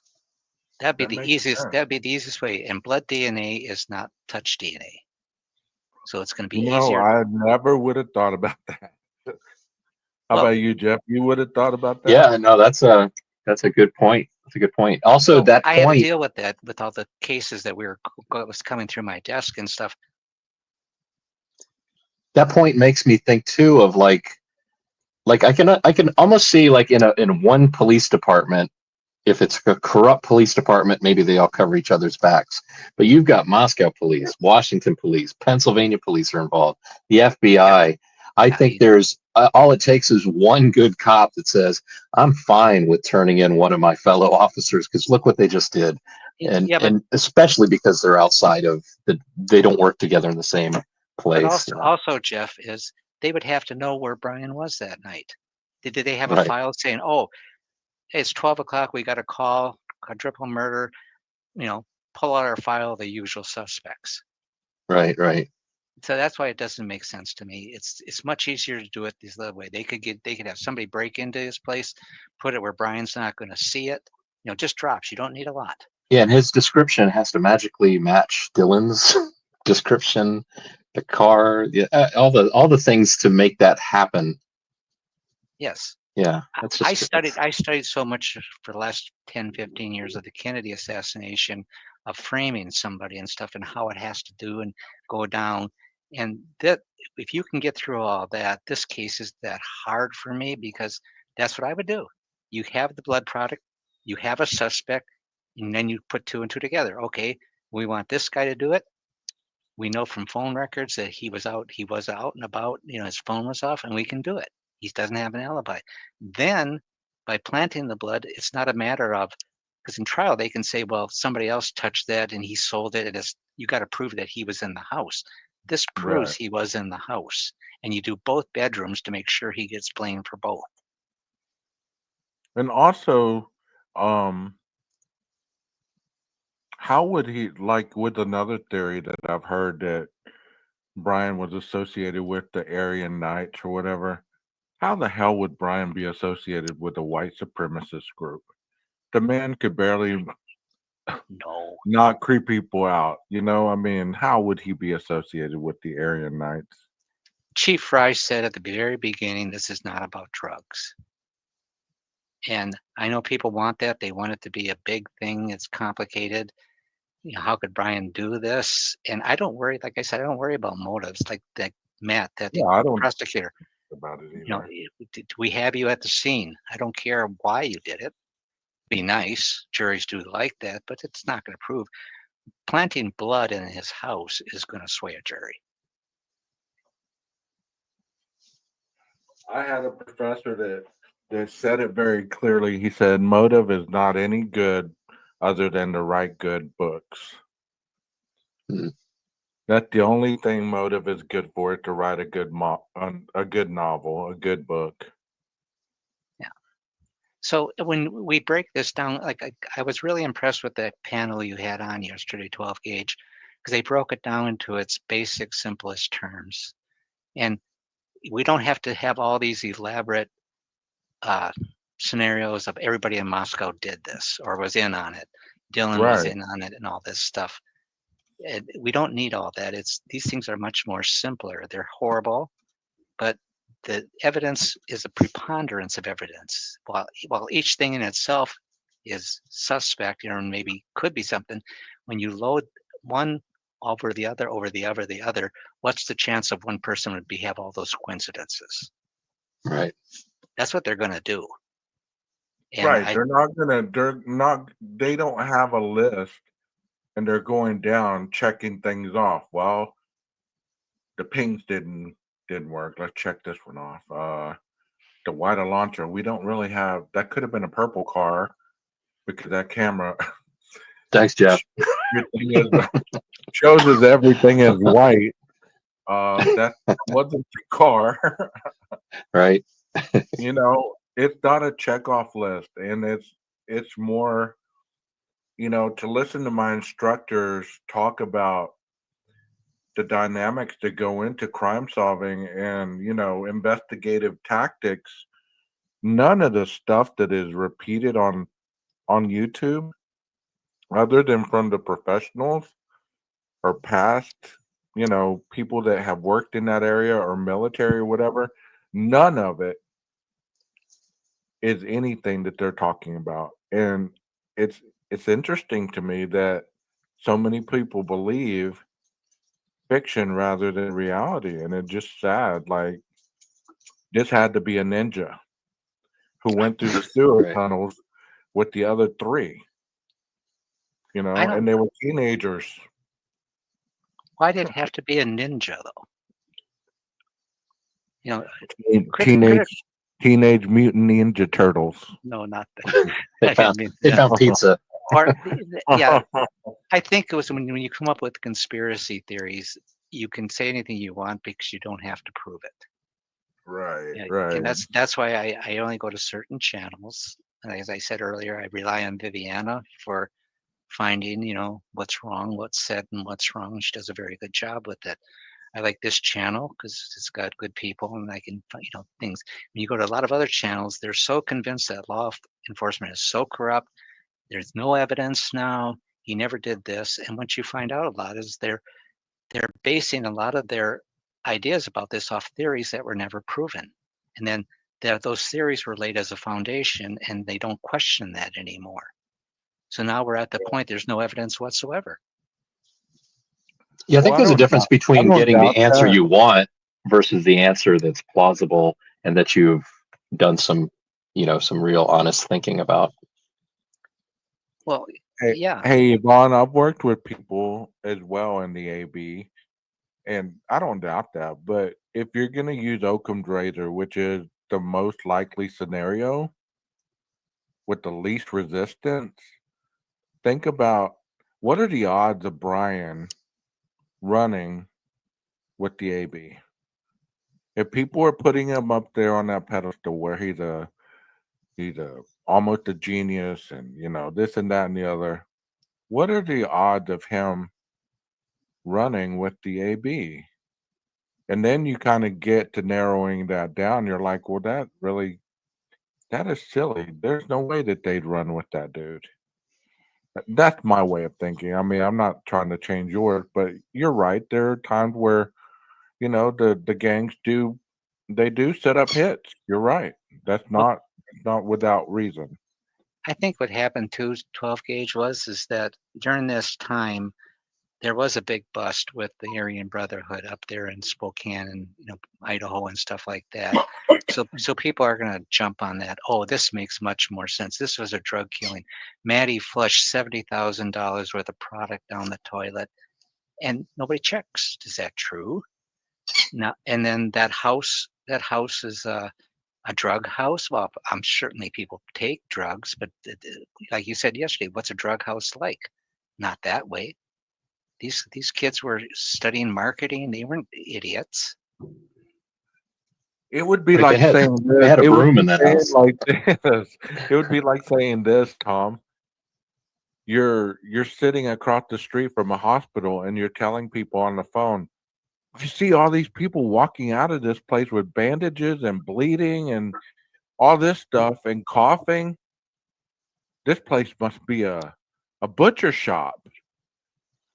That'd be That the makes easiest. sense. That'd be the easiest way. And blood DNA is not touch DNA, so it's going to be You know, easier. I never would have thought about that. How Well, about you, Jeff? You would have thought about that? Yeah, no, that's a good point. That's a good point. Also, so that I had to point deal with that with all the cases that was coming through my desk and stuff. makes me think too of like I can almost see like in one police department, if it's a corrupt police department, maybe they all cover each other's backs. But you've got Moscow police, Washington police, Pennsylvania police are involved, the FBI. I Yeah, think there's all it takes is one good cop that says, I'm fine with turning in one of my fellow officers because look what they just did. yeah, And especially because they're outside of they don't work together in the same but place. also, Jeff, is they would have to know where Brian was that night. Did they have a Right, file saying, "Oh, it's 12 o'clock. We got a call, quadruple murder." You know, pull out our file, the usual suspects. right. So that's why it doesn't make sense to me. It's much easier to do it this other way. They could have somebody break into his place, put it where Brian's not going to see it. You know, just drops. You don't need a lot. Yeah, and his description has to magically match Dylan's description, the car, all the things to make that happen. Yes. Yeah, that's just I studied so much for the last 10, 15 years of the Kennedy assassination, of framing somebody and stuff, and how it has to do and go down. And that, if you can get through all that, this case is that hard for me, because that's what I would do. You have the blood product, you have a suspect, and then you put two and two together. Okay, we want this guy to do it. We know from phone records that he was out and about, you know, his phone was off, and we can do it. He doesn't have an alibi. Then by planting the blood, it's not a matter of, because in trial they can say, well, somebody else touched that and he sold it. You got to prove that he was in the house. This proves Right. he was in the house. And you do both bedrooms to make sure he gets blamed for both. And also, um, how would he, like with another theory that I've heard, that Brian was associated with the Aryan Knights or whatever? How the hell would Brian be associated with a white supremacist group? The man could barely No. not creep people out. You know, I mean, how would he be associated with the Aryan Knights? Chief Fry said at the very beginning, this is not about drugs. And I know people want that. They want it to be a big thing. It's complicated. You know, how could Brian do this? And I don't worry, like I said, I don't worry about motives. Like Matt, that Yeah, I don't prosecutor, think about it you know, either. do we have you at the scene? I don't care why you did it. Be nice. Juries do like that, but it's not going to prove. Planting blood in his house is going to sway a jury. I had a professor that said it very clearly. He said motive is not any good other than to write good books. Hmm. That's the only thing motive is good for, it to write a good a good novel, a good book. So when we break this down, like I was really impressed with that panel you had on yesterday, 12 gauge, because they broke it down into its basic, simplest terms. And we don't have to have all these elaborate scenarios of everybody in Moscow did this or was in on it. Dylan was Right. in on it and all this stuff. And we don't need all that. These things are much more simpler. They're horrible, but the evidence is a preponderance of evidence. While each thing in itself is suspect, and maybe could be something, when you load one over the other, what's the chance of one person would have all those coincidences? Right. That's what they're going to do. And Right. They don't have a list and they're going down checking things off. Well, the pings didn't work. Let's check this one off. The wider launcher, we don't really have that. Could have been a purple car because that camera Thanks, Jeff. everything is shows us everything is white. That wasn't the car. Right. You know, it's not a checkoff list, and it's more, to listen to my instructors talk about the dynamics that go into crime solving and, investigative tactics. None of the stuff that is repeated on YouTube, other than from the professionals or past, people that have worked in that area or military or whatever, none of it is anything that they're talking about. And it's interesting to me that so many people believe fiction rather than reality, and it's just sad. Like, this had to be a ninja who went through the sewer Right. tunnels with the other three, I don't. and they were teenagers. Why did it have to be a ninja though? You know, Teenage Teenage Mutant Ninja Turtles. no, not that. They I found mean, they found pizza. or yeah, I think it was when you come up with conspiracy theories, you can say anything you want because you don't have to prove it. Right, Yeah, right. and that's why I only go to certain channels. And as I said earlier, I rely on Viviana for finding, what's wrong, what's said, and what's wrong. She does a very good job with it. I like this channel because it's got good people and I can find, things. When you go to a lot of other channels, they're so convinced that law enforcement is so corrupt. There's no evidence now. He never did this. And what you find out a lot is they're basing a lot of their ideas about this off theories that were never proven. And then those theories were laid as a foundation and they don't question that anymore. So now we're at the point there's no evidence whatsoever. Yeah, I think there's a difference between don't getting the doubt answer that. you want versus the answer that's plausible and that you've done some real honest thinking about. Well, Hey, yeah. hey, Yvonne, I've worked with people as well in the AB, and I don't doubt that. But if you're going to use Occam's razor, which is the most likely scenario with the least resistance, think about what are the odds of Brian running with the AB? If people are putting him up there on that pedestal where he's a almost a genius and this and that and the other, what are the odds of him running with the AB? And then you kind of get to narrowing that down. You're like, well, that is silly. There's no way that they'd run with that dude. That's my way of thinking. I mean, I'm not trying to change yours, but you're right. There are times where, the gangs do set up hits. You're right. That's not not without reason. I think what happened to 12 gauge is that during this time, there was a big bust with the Aryan Brotherhood up there in Spokane and Idaho and stuff like that. So people are going to jump on that. Oh, this makes much more sense. This was a drug killing. Maddie flushed $70,000 worth of product down the toilet, and nobody checks. Is that true? Now, and then that house is a drug house. Well, I'm certainly people take drugs, but like you said yesterday, what's a drug house like? Not that way. These kids were studying marketing. They weren't idiots. It would be Right, like they saying this. had a It would broom be in that saying house. like this. It would be like saying this, Tom. You're sitting across the street from a hospital and you're telling people on the phone, you see all these people walking out of this place with bandages and bleeding and all this stuff and coughing. This place must be a butcher shop.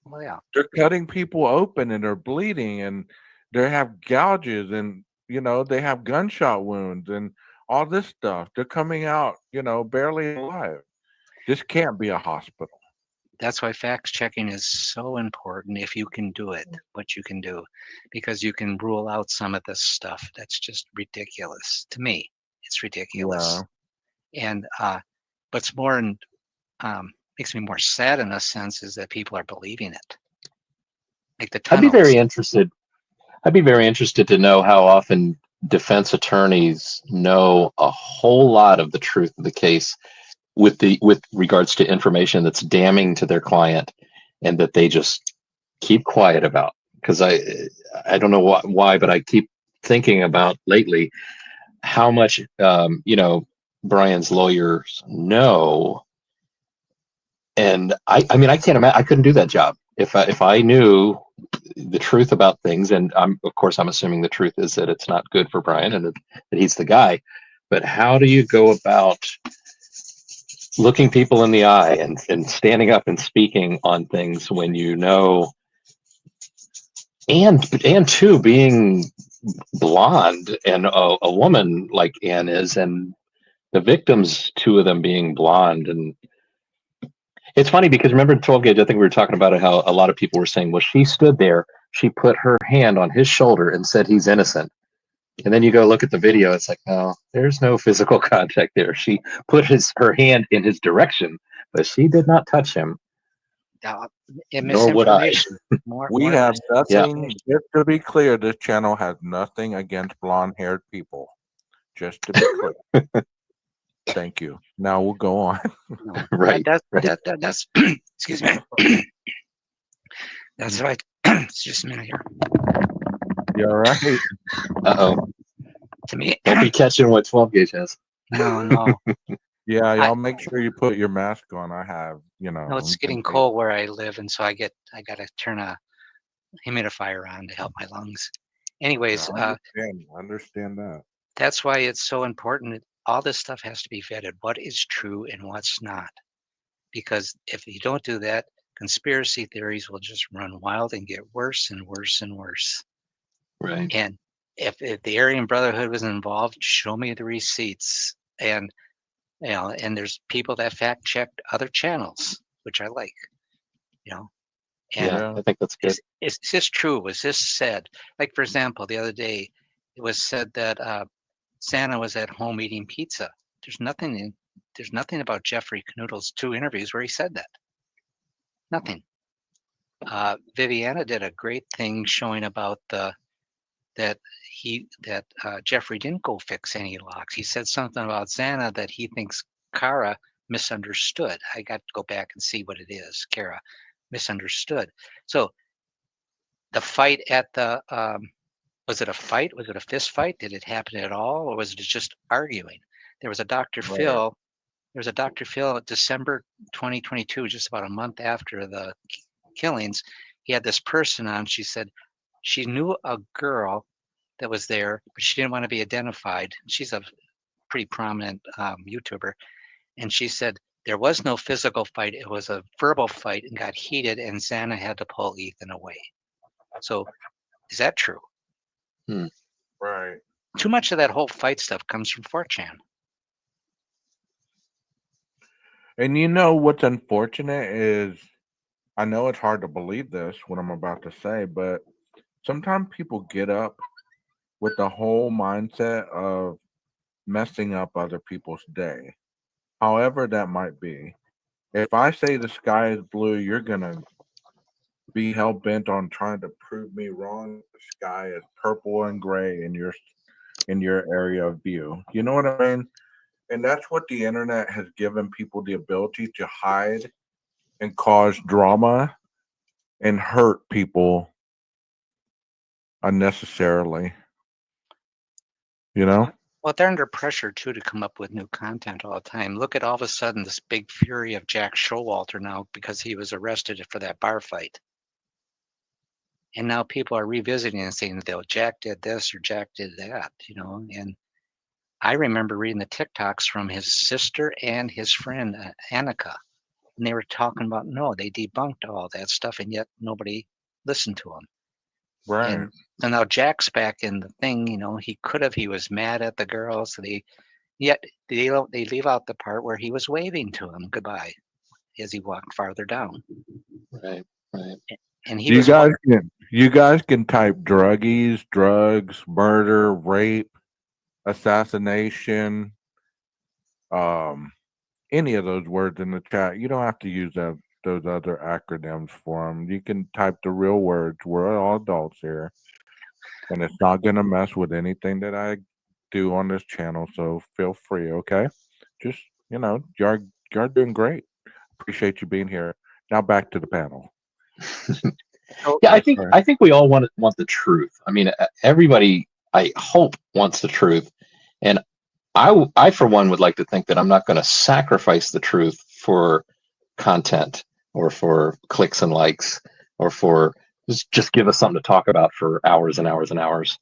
Well, yeah. They're cutting people open and they're bleeding and they have gouges and they have gunshot wounds and all this stuff. They're coming out, barely alive. This can't be a hospital. That's why fact checking is so important if you can do it, what you can do, because you can rule out some of this stuff that's just ridiculous. To me, it's ridiculous. And what's more and makes me more sad in a sense is that people are believing it. Like the I'd be tunnels. very interested. I'd be very interested to know how often defense attorneys know a whole lot of the truth of the case with regards to information that's damning to their client and that they just keep quiet about. Because I don't know why, but I keep thinking about lately how much Brian's lawyers know. And I mean, I can't imagine. I couldn't do that job if I knew the truth about things. And I'm assuming the truth is that it's not good for Brian and that he's the guy. But how do you go about looking people in the eye and standing up and speaking on things when and two, being blonde and a woman like Anne is, and the victims, two of them being blonde. And it's funny because remember in 12 gauge, I think we were talking about it, how a lot of people were saying, well, she stood there, she put her hand on his shoulder and said he's innocent. And then you go look at the video, it's like, no, there's no physical contact there. She put her hand in his direction, but she did not touch him. Nor would I. We have nothing, just to be clear, this channel has nothing against blonde-haired people. Just to be clear. Thank you. Now we'll go on. Right. That's excuse me. That's right. It's just a minute here. You all right? Uh-oh. To me, don't be catching what 12 gauge has. No. Yeah, y'all make sure you put your mask on. I have, No, it's getting cold where I live, and so I gotta turn a humidifier on to help my lungs. Anyways, I understand that. that's why it's so important. All this stuff has to be vetted. What is true and what's not? Because if you don't do that, conspiracy theories will just run wild and get worse and worse and worse. Right. And if the Aryan Brotherhood was involved, show me the receipts. And and there's people that fact checked other channels, which I like. And yeah, I think that's good. Is this true? Was this said? Like, for example, the other day, it was said that Santa was at home eating pizza. There's nothing about Jeffrey Canoodle's 2 interviews where he said that. Nothing. Viviana did a great thing showing about that Jeffrey didn't go fix any locks. He said something about Xana that he thinks Kara misunderstood. I got to go back and see what it is. Kara misunderstood. So the fight at the was it a fight? Was it a fist fight? Did it happen at all, or was it just arguing? There was a Dr. Phil. There was a Dr. Phil at December 2022, just about a month after the killings. He had this person on. She said she knew a girl that was there, but she didn't want to be identified. She's a pretty prominent YouTuber. And she said there was no physical fight. It was a verbal fight and got heated, and Xana had to pull Ethan away. So is that true? Right. Too much of that whole fight stuff comes from 4chan. And you know what's unfortunate is I know it's hard to believe this, what I'm about to say, but sometimes people get up with the whole mindset of messing up other people's day, however that might be. If I say the sky is blue, you're gonna be hell bent on trying to prove me wrong. The sky is purple and gray in your area of view. You know what I mean? And that's what the internet has given people the ability to hide and cause drama and hurt people unnecessarily. You know? Well, they're under pressure too to come up with new content all the time. Look at all of a sudden this big fury of Jack Showalter now because he was arrested for that bar fight. And now people are revisiting and saying that, oh, Jack did this or Jack did that, And I remember reading the TikToks from his sister and his friend Annika, and they were talking about no, they debunked all that stuff, and yet nobody listened to him. Right. And now Jack's back in the thing. He was mad at the girls. Yet they leave out the part where he was waving to him goodbye as he walked farther down. Right. And he was You guys can type druggies, drugs, murder, rape, assassination, any of those words in the chat. You don't have to use those other acronyms for them. You can type the real words. We're all adults here, and it's not gonna mess with anything that I do on this channel. So feel free, okay? Just you're doing great. Appreciate you being here. Now back to the panel. Yeah, I think we all want the truth. I mean, everybody, I hope, wants the truth, and I for one would like to think that I'm not going to sacrifice the truth for content or for clicks and likes or for just give us something to talk about for hours and hours and hours.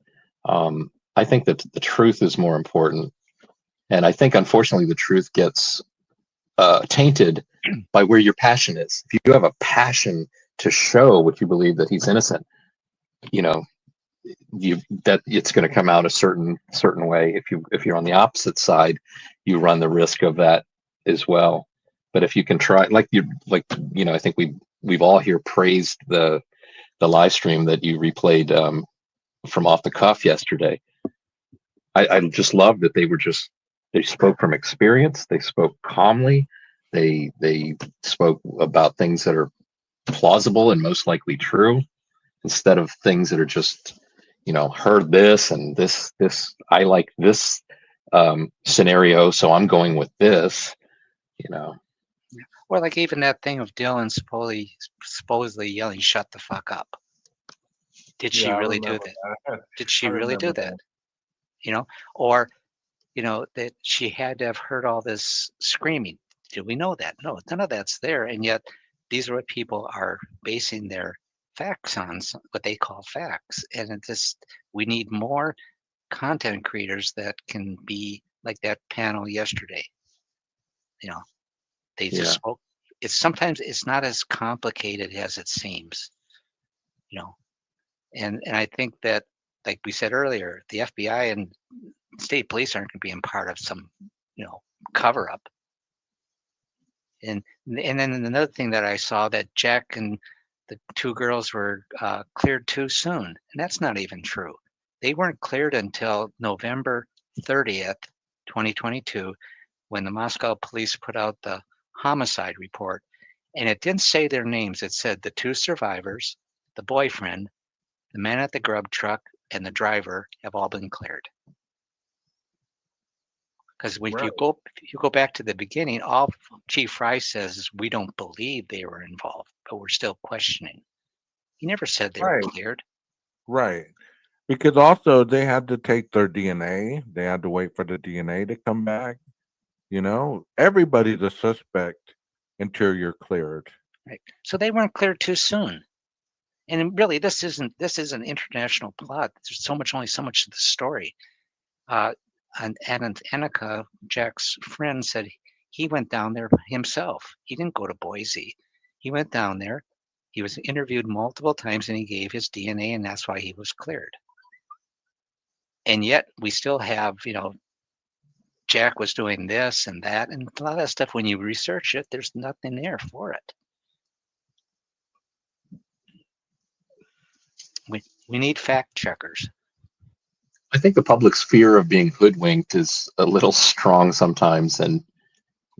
I think that the truth is more important, and I think unfortunately the truth gets tainted by where your passion is. If you have a passion to show what you believe that he's innocent, that it's going to come out a certain way. If you're on the opposite side, you run the risk of that as well. But if you can try, I think we've all here praised the live stream that you replayed from Off the Cuff yesterday. I just love that they spoke from experience. They spoke calmly. They spoke about things that are plausible and most likely true, instead of things that are just heard this and this I like this scenario, so I'm going with this. Or like even that thing of Dylan supposedly yelling, "Shut the fuck up." Did she really do that? Did she really do that? Or that she had to have heard all this screaming. Do we know that? No, none of that's there. And yet these are what people are basing their facts on, what they call facts. And we need more content creators that can be like that panel yesterday. They just spoke. Sometimes it's not as complicated as it seems. And I think that, like we said earlier, the FBI and state police aren't going to be part of some, cover up. And then another thing that I saw, that Jack and the two girls were cleared too soon, and that's not even true. They weren't cleared until November 30th, 2022, when the Moscow police put out the homicide report, and it didn't say their names. It said the two survivors, the boyfriend, the man at the grub truck, and the driver have all been cleared. Because if you go back to the beginning, all Chief Fry says is we don't believe they were involved, but we're still questioning. He never said they were cleared. Right. Because also they had to take their DNA. They had to wait for the DNA to come back. Everybody's a suspect until you're cleared. Right. So they weren't cleared too soon. And really, this is an international plot. There's only so much of the story. And Annika, Jack's friend, said he went down there himself. He didn't go to Boise. He went down there. He was interviewed multiple times, and he gave his DNA, and that's why he was cleared. And yet we still have, Jack was doing this and that, and a lot of that stuff, when you research it, there's nothing there for it. We need fact checkers. I think the public's fear of being hoodwinked is a little strong sometimes, and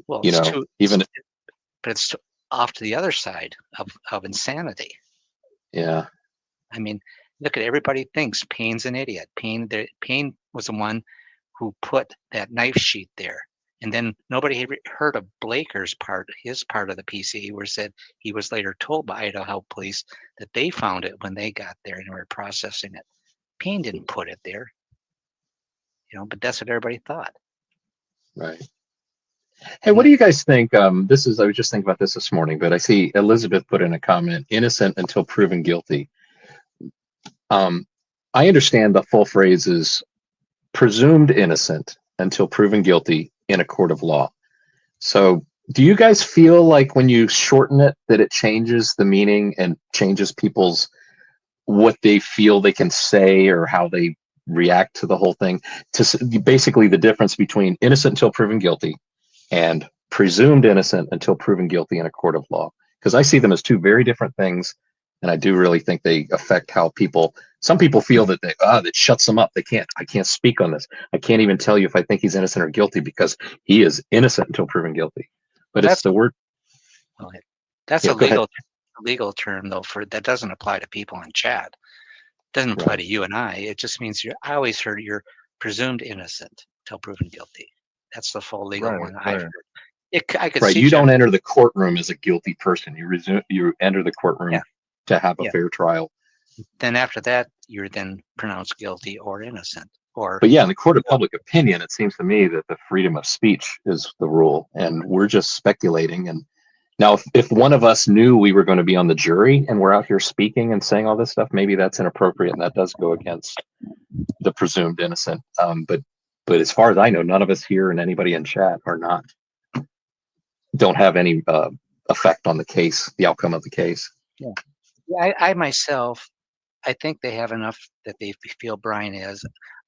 Well, you it's know, too, even but it's off to the other side of insanity. yeah, I mean, look at everybody thinks Payne's an idiot. Payne was the one who put that knife sheet there. And then nobody had heard of Blaker's part, his part of the PCA, where said he was later told by Idaho police that they found it when they got there and were processing it. Payne didn't put it there, but that's what everybody thought. right. Hey, what do you guys think? I was just thinking about this morning, but I see Elizabeth put in a comment, innocent until proven guilty. I understand the full phrase is presumed innocent until proven guilty in a court of law. So do you guys feel like when you shorten it that it changes the meaning and changes people's what they feel they can say or how they react to the whole thing? To basically the difference between innocent until proven guilty and presumed innocent until proven guilty in a court of law, because I see them as two very different things, and I do really think they affect how some people feel that that shuts them up. I can't speak on this. I can't even tell you if I think he's innocent or guilty because he is innocent until proven guilty. But it's the word. Well, that's Yeah, a go ahead. legal term though, that doesn't apply to people in chat. Doesn't apply Right. to you and I. It just means I always heard you're presumed innocent till proven guilty. That's the full legal Right, one I've right. heard. I could Right. see You Jeff. don't enter the courtroom as a guilty person. You enter the courtroom Yeah. to have a Yeah. fair trial. Then after that, you're then pronounced guilty or innocent. But yeah, in the court of public opinion, it seems to me that the freedom of speech is the rule, and we're just speculating. And now, if one of us knew we were going to be on the jury and we're out here speaking and saying all this stuff, maybe that's inappropriate, and that does go against the presumed innocent. But as far as I know, none of us here and anybody in chat don't have any effect on the case, the outcome of the case. Yeah, I myself, I think they have enough that they feel Brian is.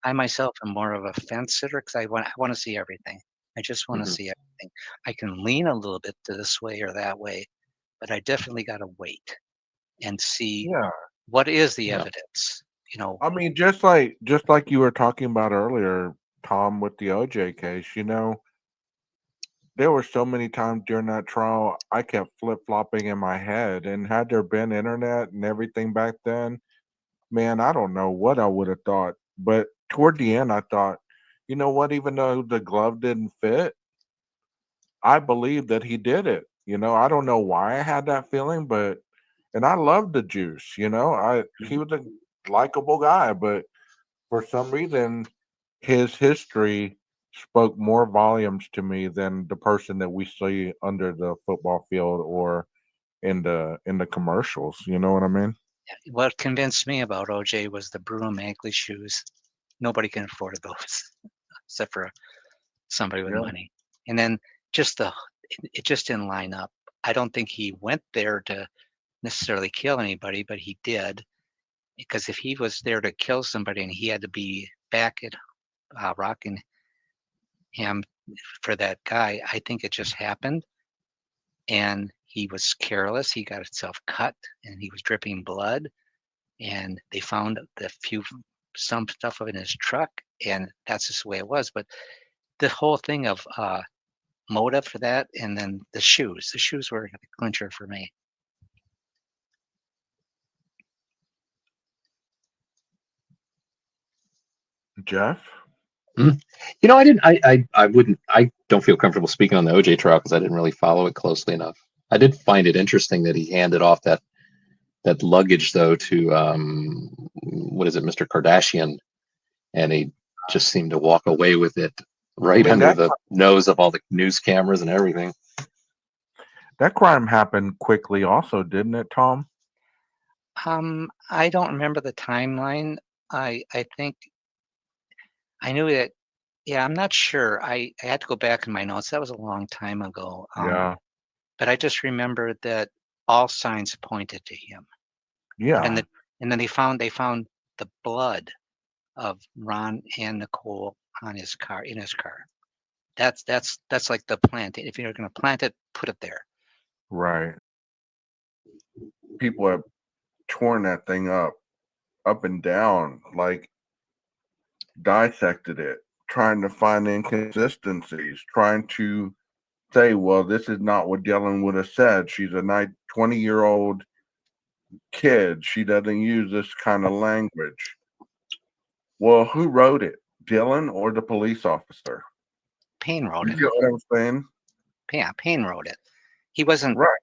I myself am more of a fence sitter because I want to see everything. I just want to see everything. I can lean a little bit to this way or that way, but I definitely got to wait and see Yeah. what is the Yeah. evidence. I mean, just like you were talking about earlier, Tom, with the OJ case, there were so many times during that trial I kept flip flopping in my head. And had there been internet and everything back then, man, I don't know what I would have thought. But toward the end, I thought, you know what? Even though the glove didn't fit, I believe that he did it. I don't know why I had that feeling, and I loved the juice. He was a likable guy, but for some reason, his history spoke more volumes to me than the person that we see under the football field or in the commercials. You know what I mean? What convinced me about OJ was the broom ankle shoes. Nobody can afford those except for somebody with Yeah. money. And then it just didn't line up. I don't think he went there to necessarily kill anybody, but he did. Because if he was there to kill somebody and he had to be back at Rockingham for that guy, I think it just happened. And he was careless. He got himself cut and he was dripping blood. And they found some stuff in his truck, and that's just the way it was. But the whole thing of motive for that, and then the shoes were the clincher for me. Jeff? I don't feel comfortable speaking on the OJ trial because I didn't really follow it closely enough. I did find it interesting that he handed off that luggage though to what is it, Mr. Kardashian, and he just seemed to walk away with it right I mean, under the nose of all the news cameras and everything. that crime happened quickly, also, didn't it, Tom? I don't remember the timeline. I think I knew that. Yeah, I'm not sure. I had to go back in my notes. That was a long time ago. Yeah. But I just remember that all signs pointed to him. Yeah. And then they found the blood of Ron and Nicole in his car. That's like the plant. If you're going to plant it, put it there. Right. People have torn that thing up and down, like dissected it, trying to find inconsistencies, trying to say, well, this is not what Dylan would have said. She's a 20-year-old kid. She doesn't use this kind of language. Well, who wrote it? Dylan or the police officer? Payne wrote You it. get what I'm saying? Yeah, Payne wrote it. He wasn't. Right.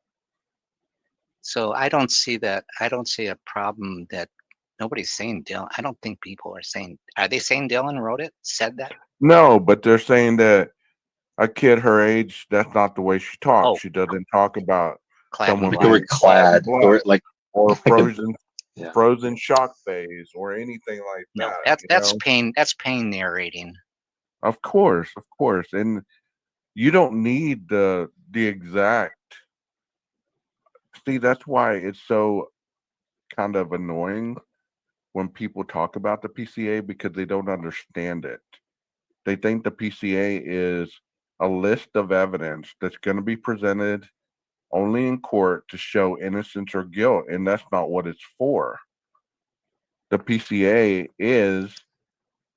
So I don't see that. I don't see a problem that nobody's saying Dylan. I don't think people are saying. Are they saying Dylan wrote it? Said that? No, but they're saying that a kid her age, that's not the way she talks. Oh. She doesn't talk about Clad in someone Like the black. word clad, black. or like or like a, frozen yeah. frozen shock phase or anything like No, that. that's Payne. That's Payne narrating. Of course. And you don't need the exact. See, that's why it's so kind of annoying when people talk about the PCA, because they don't understand it. They think the PCA is a list of evidence that's going to be presented only in court to show innocence or guilt, and that's not what it's for. The PCA is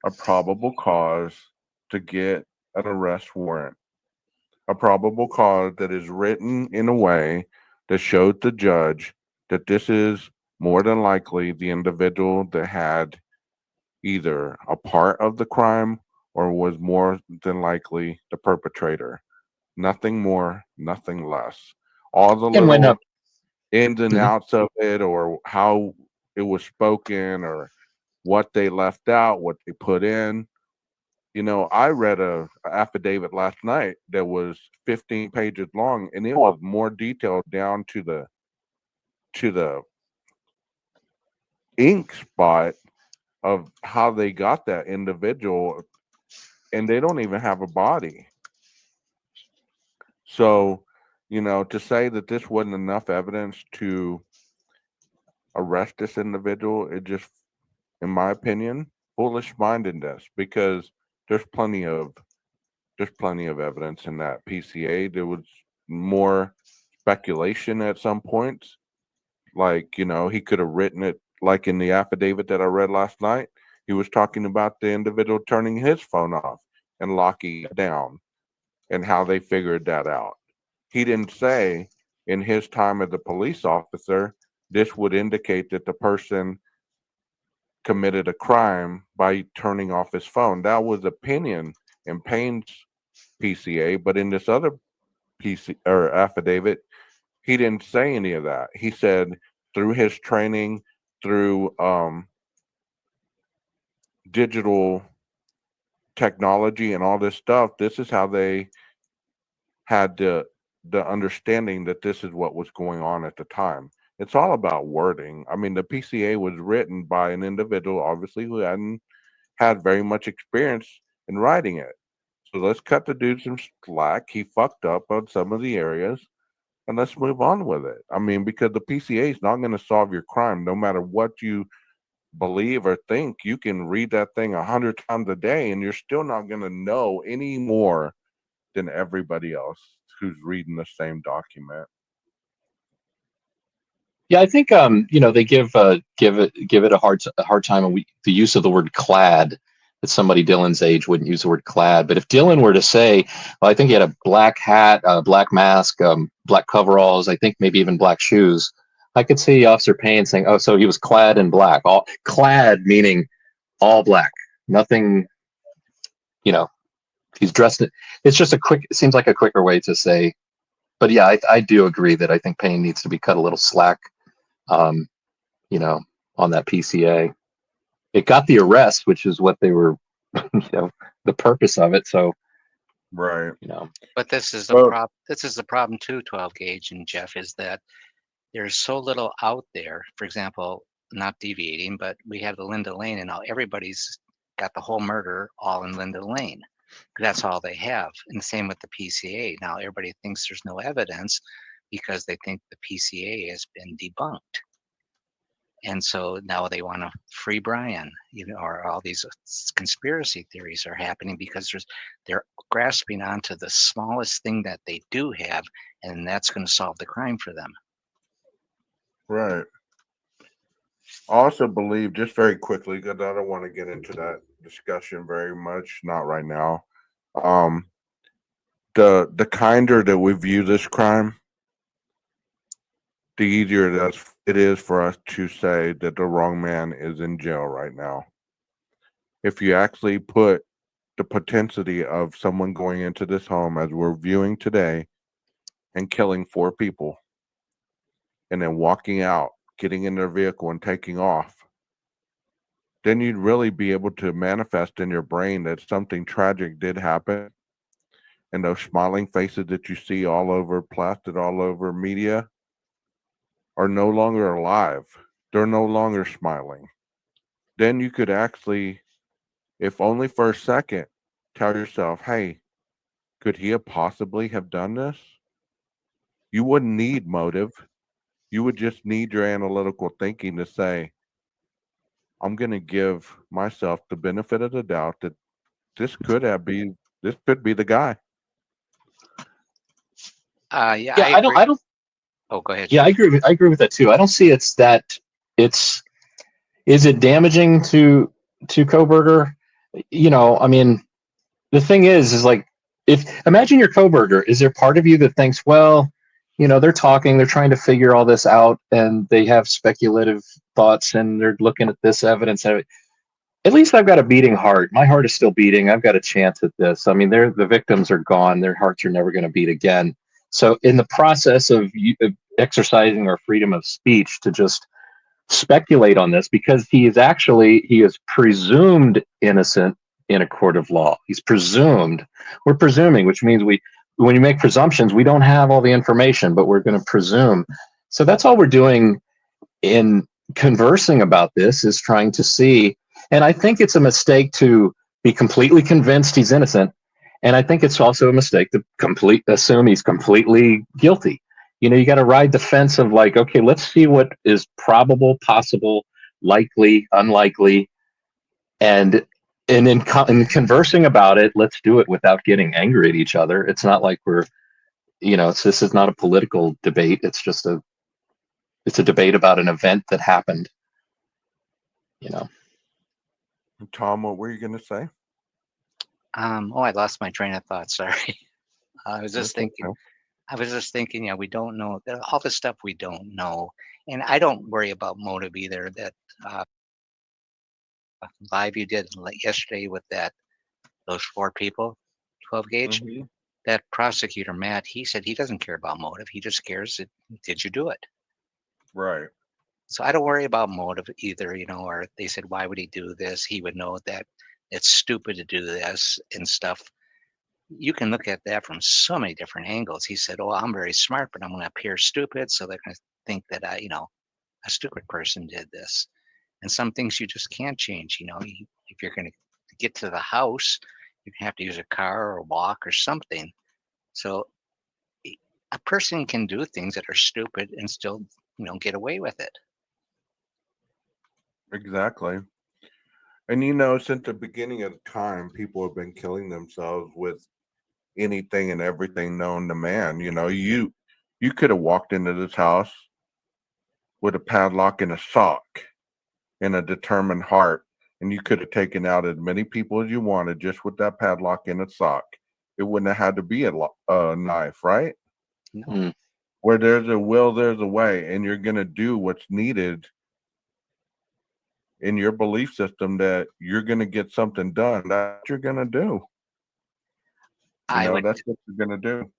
a probable cause to get an arrest warrant, a probable cause that is written in a way that shows the judge that this is more than likely the individual that had either a part of the crime or was more than likely the perpetrator. Nothing more, nothing less. All the and when little ins and Mhm. outs of it, or how it was spoken, or what they left out, what they put in. I read a affidavit last night that was 15 pages long, and it was more detailed down to the ink spot of how they got that individual, and they don't even have a body. So, to say that this wasn't enough evidence to arrest this individual, it just, in my opinion, foolish mindedness, because there's plenty of evidence in that PCA. There was more speculation at some points. Like, he could have written it like in the affidavit that I read last night. He was talking about the individual turning his phone off and locking it down and how they figured that out. He didn't say in his time as a police officer, this would indicate that the person committed a crime by turning off his phone. That was opinion in Payne's PCA, but in this other PC or affidavit, he didn't say any of that. He said through his training, through digital technology and all this stuff, this is how they had the understanding that this is what was going on at the time. It's all about wording. I mean, the PCA was written by an individual, obviously, who hadn't had very much experience in writing it. So let's cut the dude some slack. He fucked up on some of the areas, and let's move on with it. I mean, because the PCA is not going to solve your crime, no matter what you believe or think. You can read that thing 100 times a day, and you're still not going to know any more than everybody else who's reading the same document. Yeah, I think they give it a hard time, and the use of the word clad. That somebody Dylan's age wouldn't use the word clad, but if Dylan were to say, well, I think he had a black hat, a black mask, black coveralls, I think maybe even black shoes, I could see Officer Payne saying, oh, so he was clad in black. All clad meaning all black, nothing. He's dressed it. It's just it seems like a quicker way to say. But yeah, I do agree that I think Payne needs to be cut a little slack. Um, on that PCA. It got the arrest, which is what they were, the purpose of it. So, Right. But this is the Well- problem. This is the problem too, 12 gauge and Jeff, is that there's so little out there. For example, not deviating, but we have the Linda Lane, and now everybody's got the whole murder all in Linda Lane. That's all they have. And the same with the PCA. Now everybody thinks there's no evidence because they think the PCA has been debunked. And so now they want to free Brian, or all these conspiracy theories are happening because they're grasping onto the smallest thing that they do have, and that's going to solve the crime for them. Right. I also believe, just very quickly, because I don't want to get into that discussion very much, not right now. The kinder that we view this crime, the easier it is for us to say that the wrong man is in jail right now. If you actually put the potentiality of someone going into this home as we're viewing today and killing 4 people and then walking out, getting in their vehicle and taking off, then you'd really be able to manifest in your brain that something tragic did happen. And those smiling faces that you see all over, plastered all over media, are no longer alive. They're no longer smiling. Then you could actually, if only for a second, tell yourself, hey, could he have possibly have done this? You wouldn't need motive. You would just need your analytical thinking to say, I'm going to give myself the benefit of the doubt that this could be the guy. Yeah, Yeah, I I don't. agree. I don't. Oh, go ahead. Yeah, I Jeff. agree with that too. I don't see it's. Is it damaging to Koberger? I mean, the thing is like, if imagine your Koberger, is there part of you that thinks, well, they're talking, they're trying to figure all this out, and they have speculative thoughts, and they're looking at this evidence. At least I've got a beating heart. My heart is still beating. I've got a chance at this. I mean, the victims are gone. Their hearts are never going to beat again. So in the process of exercising our freedom of speech to just speculate on this, because he is presumed innocent in a court of law. He's presumed. We're presuming, which means when you make presumptions, we don't have all the information, but we're going to presume. So that's all we're doing in conversing about this, is trying to see. And I think it's a mistake to be completely convinced he's innocent. And I think it's also a mistake to assume he's completely guilty. You got to ride the fence of like, okay, let's see what is probable, possible, likely, unlikely. And in conversing about it, let's do it without getting angry at each other. It's not like this is not a political debate. It's a debate about an event that happened. Tom, what were you going to say? I lost my train of thought. Sorry. I was just That's thinking. okay. Yeah, we don't know all the stuff we don't know, and I don't worry about motive either. That live you did yesterday with those 4 people, 12 gauge. Mhm. That prosecutor Matt, he said he doesn't care about motive. He just cares did you do it? Right. So I don't worry about motive either. Or they said, why would he do this? He would know that it's stupid to do this and stuff. You can look at that from so many different angles. He said, oh, I'm very smart, but I'm going to appear stupid, so they're going to think that a stupid person did this. And some things you just can't change. If you're going to get to the house, you have to use a car or walk or something. So a person can do things that are stupid and still get away with it. Exactly. And since the beginning of time, people have been killing themselves with anything and everything known to man. You could have walked into this house with a padlock and a sock and a determined heart, and you could have taken out as many people as you wanted just with that padlock and a sock. It wouldn't have had to be a knife, right? No. Mm. Where there's a will, there's a way, and you're going to do what's needed in your belief system that you're going to get something done. That's what you're going to do. That's what you're going to do.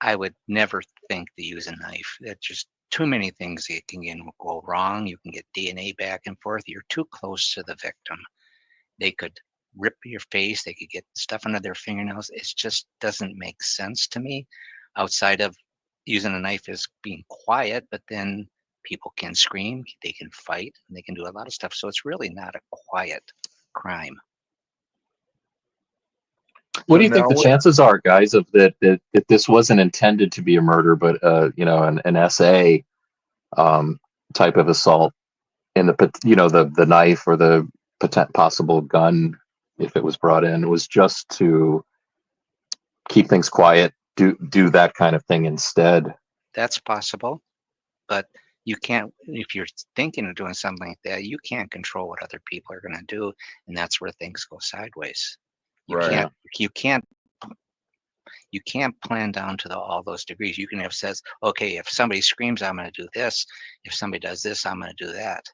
I would never think to use a knife. It's just too many things that can go wrong. You can get DNA back and forth. You're too close to the victim. They could rip your face. They could get stuff under their fingernails. It just doesn't make sense to me, outside of using a knife as being quiet, but then people can scream, they can fight, and they can do a lot of stuff. So it's really not a quiet crime. What do you think the chances are, guys, of that this wasn't intended to be a murder, but an SA type of assault? and the knife or the possible gun, if it was brought in, was just to keep things quiet, do that kind of thing instead. That's possible, but you can't, if you're thinking of doing something like that, you can't control what other people are going to do, and that's where things go sideways. You Right. can't, you can't, you can't plan down to all those degrees. You can have says, okay, if somebody screams, I'm going to do this. If somebody does this, I'm going to do that.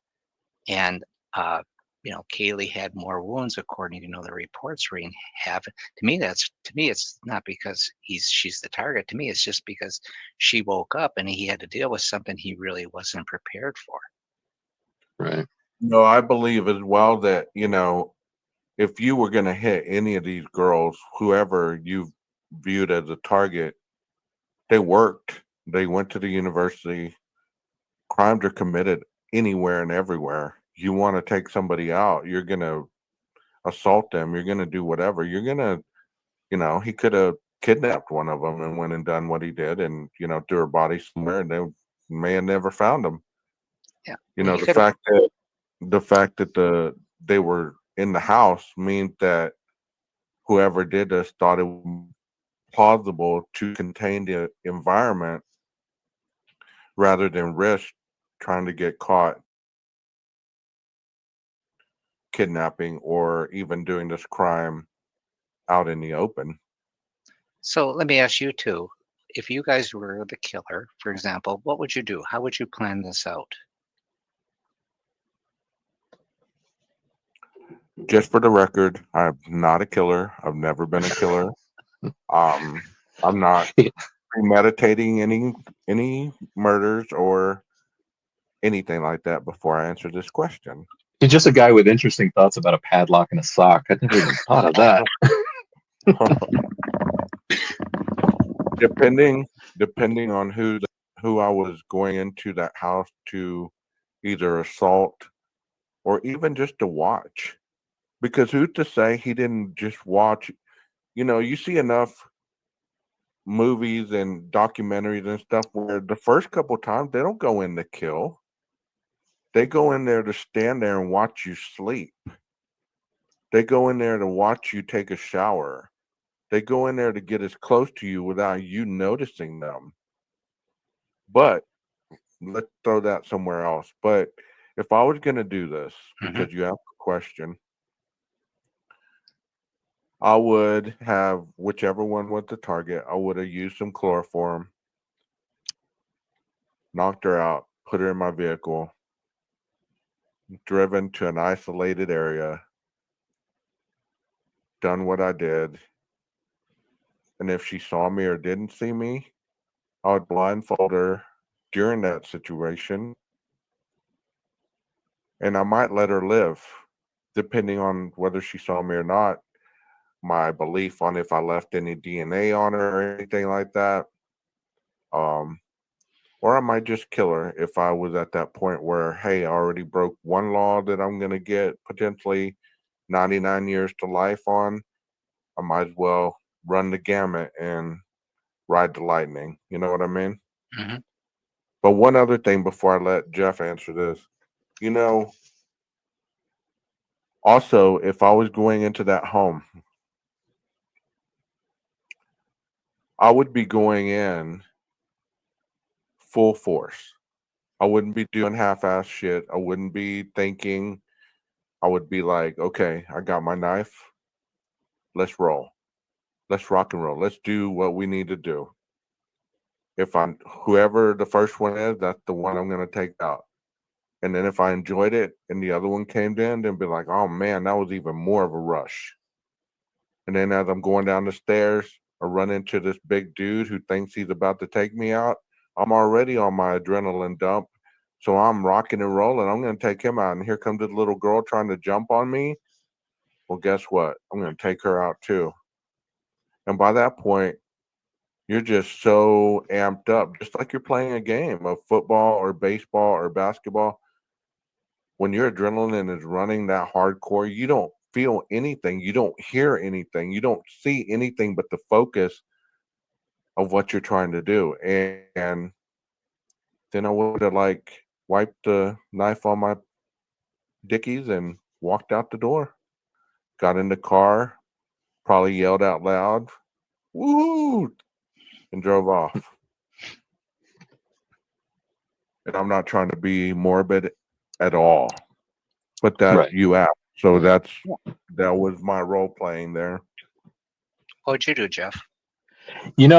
And Kaylee had more wounds according to the reports Reen have. To me, it's not because she's the target. To me, it's just because she woke up and he had to deal with something he really wasn't prepared for. Right. No, I believe as well that, if you were going to hit any of these girls, whoever you viewed as a target, they worked. They went to the university. Crimes are committed anywhere and everywhere. You want to take somebody out, you're going to assault them. You're going to do whatever. You're going to, he could have kidnapped one of them and went and done what he did and, threw her body somewhere and they may have never found him. Yeah. The fact that they were in the house means that whoever did this thought it was plausible to contain the environment rather than risk trying to get caught kidnapping or even doing this crime out in the open. So let me ask you too. If you guys were the killer, for example, what would you do? How would you plan this out? Just for the record, I'm not a killer. I've never been a killer. I'm not premeditating any murders or anything like that before I answer this question. He's just a guy with interesting thoughts about a padlock and a sock. I never even thought of that. Depending on who I was going into that house to either assault or even just to watch. Because who's to say he didn't just watch? You see enough movies and documentaries and stuff where the first couple times they don't go in to kill. They go in there to stand there and watch you sleep. They go in there to watch you take a shower. They go in there to get as close to you without you noticing them. But let's throw that somewhere else. But if I was going to do this, because you asked a question, I would have whichever one was the target. I would have used some chloroform, knocked her out, put her in my vehicle, driven to an isolated area, done what I did. And if she saw me or didn't see me, I would blindfold her during that situation. And I might let her live, depending on whether she saw me or not. My belief on if I left any DNA on her or anything like that. Or I might just kill her if I was at that point where, hey, I already broke one law that I'm going to get potentially 99 years to life on. I might as well run the gamut and ride the lightning. You know what I mean? Mm-hmm. But one other thing before I let Jeff answer this, also, if I was going into that home, I would be going in full force. I wouldn't be doing half-ass shit. I wouldn't be thinking. I would be like, okay, I got my knife. Let's roll. Let's rock and roll. Let's do what we need to do. Whoever the first one is, that's the one I'm going to take out. And then if I enjoyed it and the other one came in, then be like, oh man, that was even more of a rush. And then as I'm going down the stairs, I run into this big dude who thinks he's about to take me out. I'm already on my adrenaline dump. So I'm rocking and rolling. I'm going to take him out. And here comes this little girl trying to jump on me. Well, guess what? I'm going to take her out too. And by that point, you're just so amped up, just like you're playing a game of football or baseball or basketball. When your adrenaline is running that hardcore, you don't feel anything. You don't hear anything. You don't see anything but the focus of what you're trying to do. And then I would have wiped the knife on my Dickies and walked out the door. Got in the car, probably yelled out loud, "Woo!" and drove off. And I'm not trying to be morbid at all, but that Right. you asked, so that was my role playing there. What'd you do, Jeff?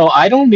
I don't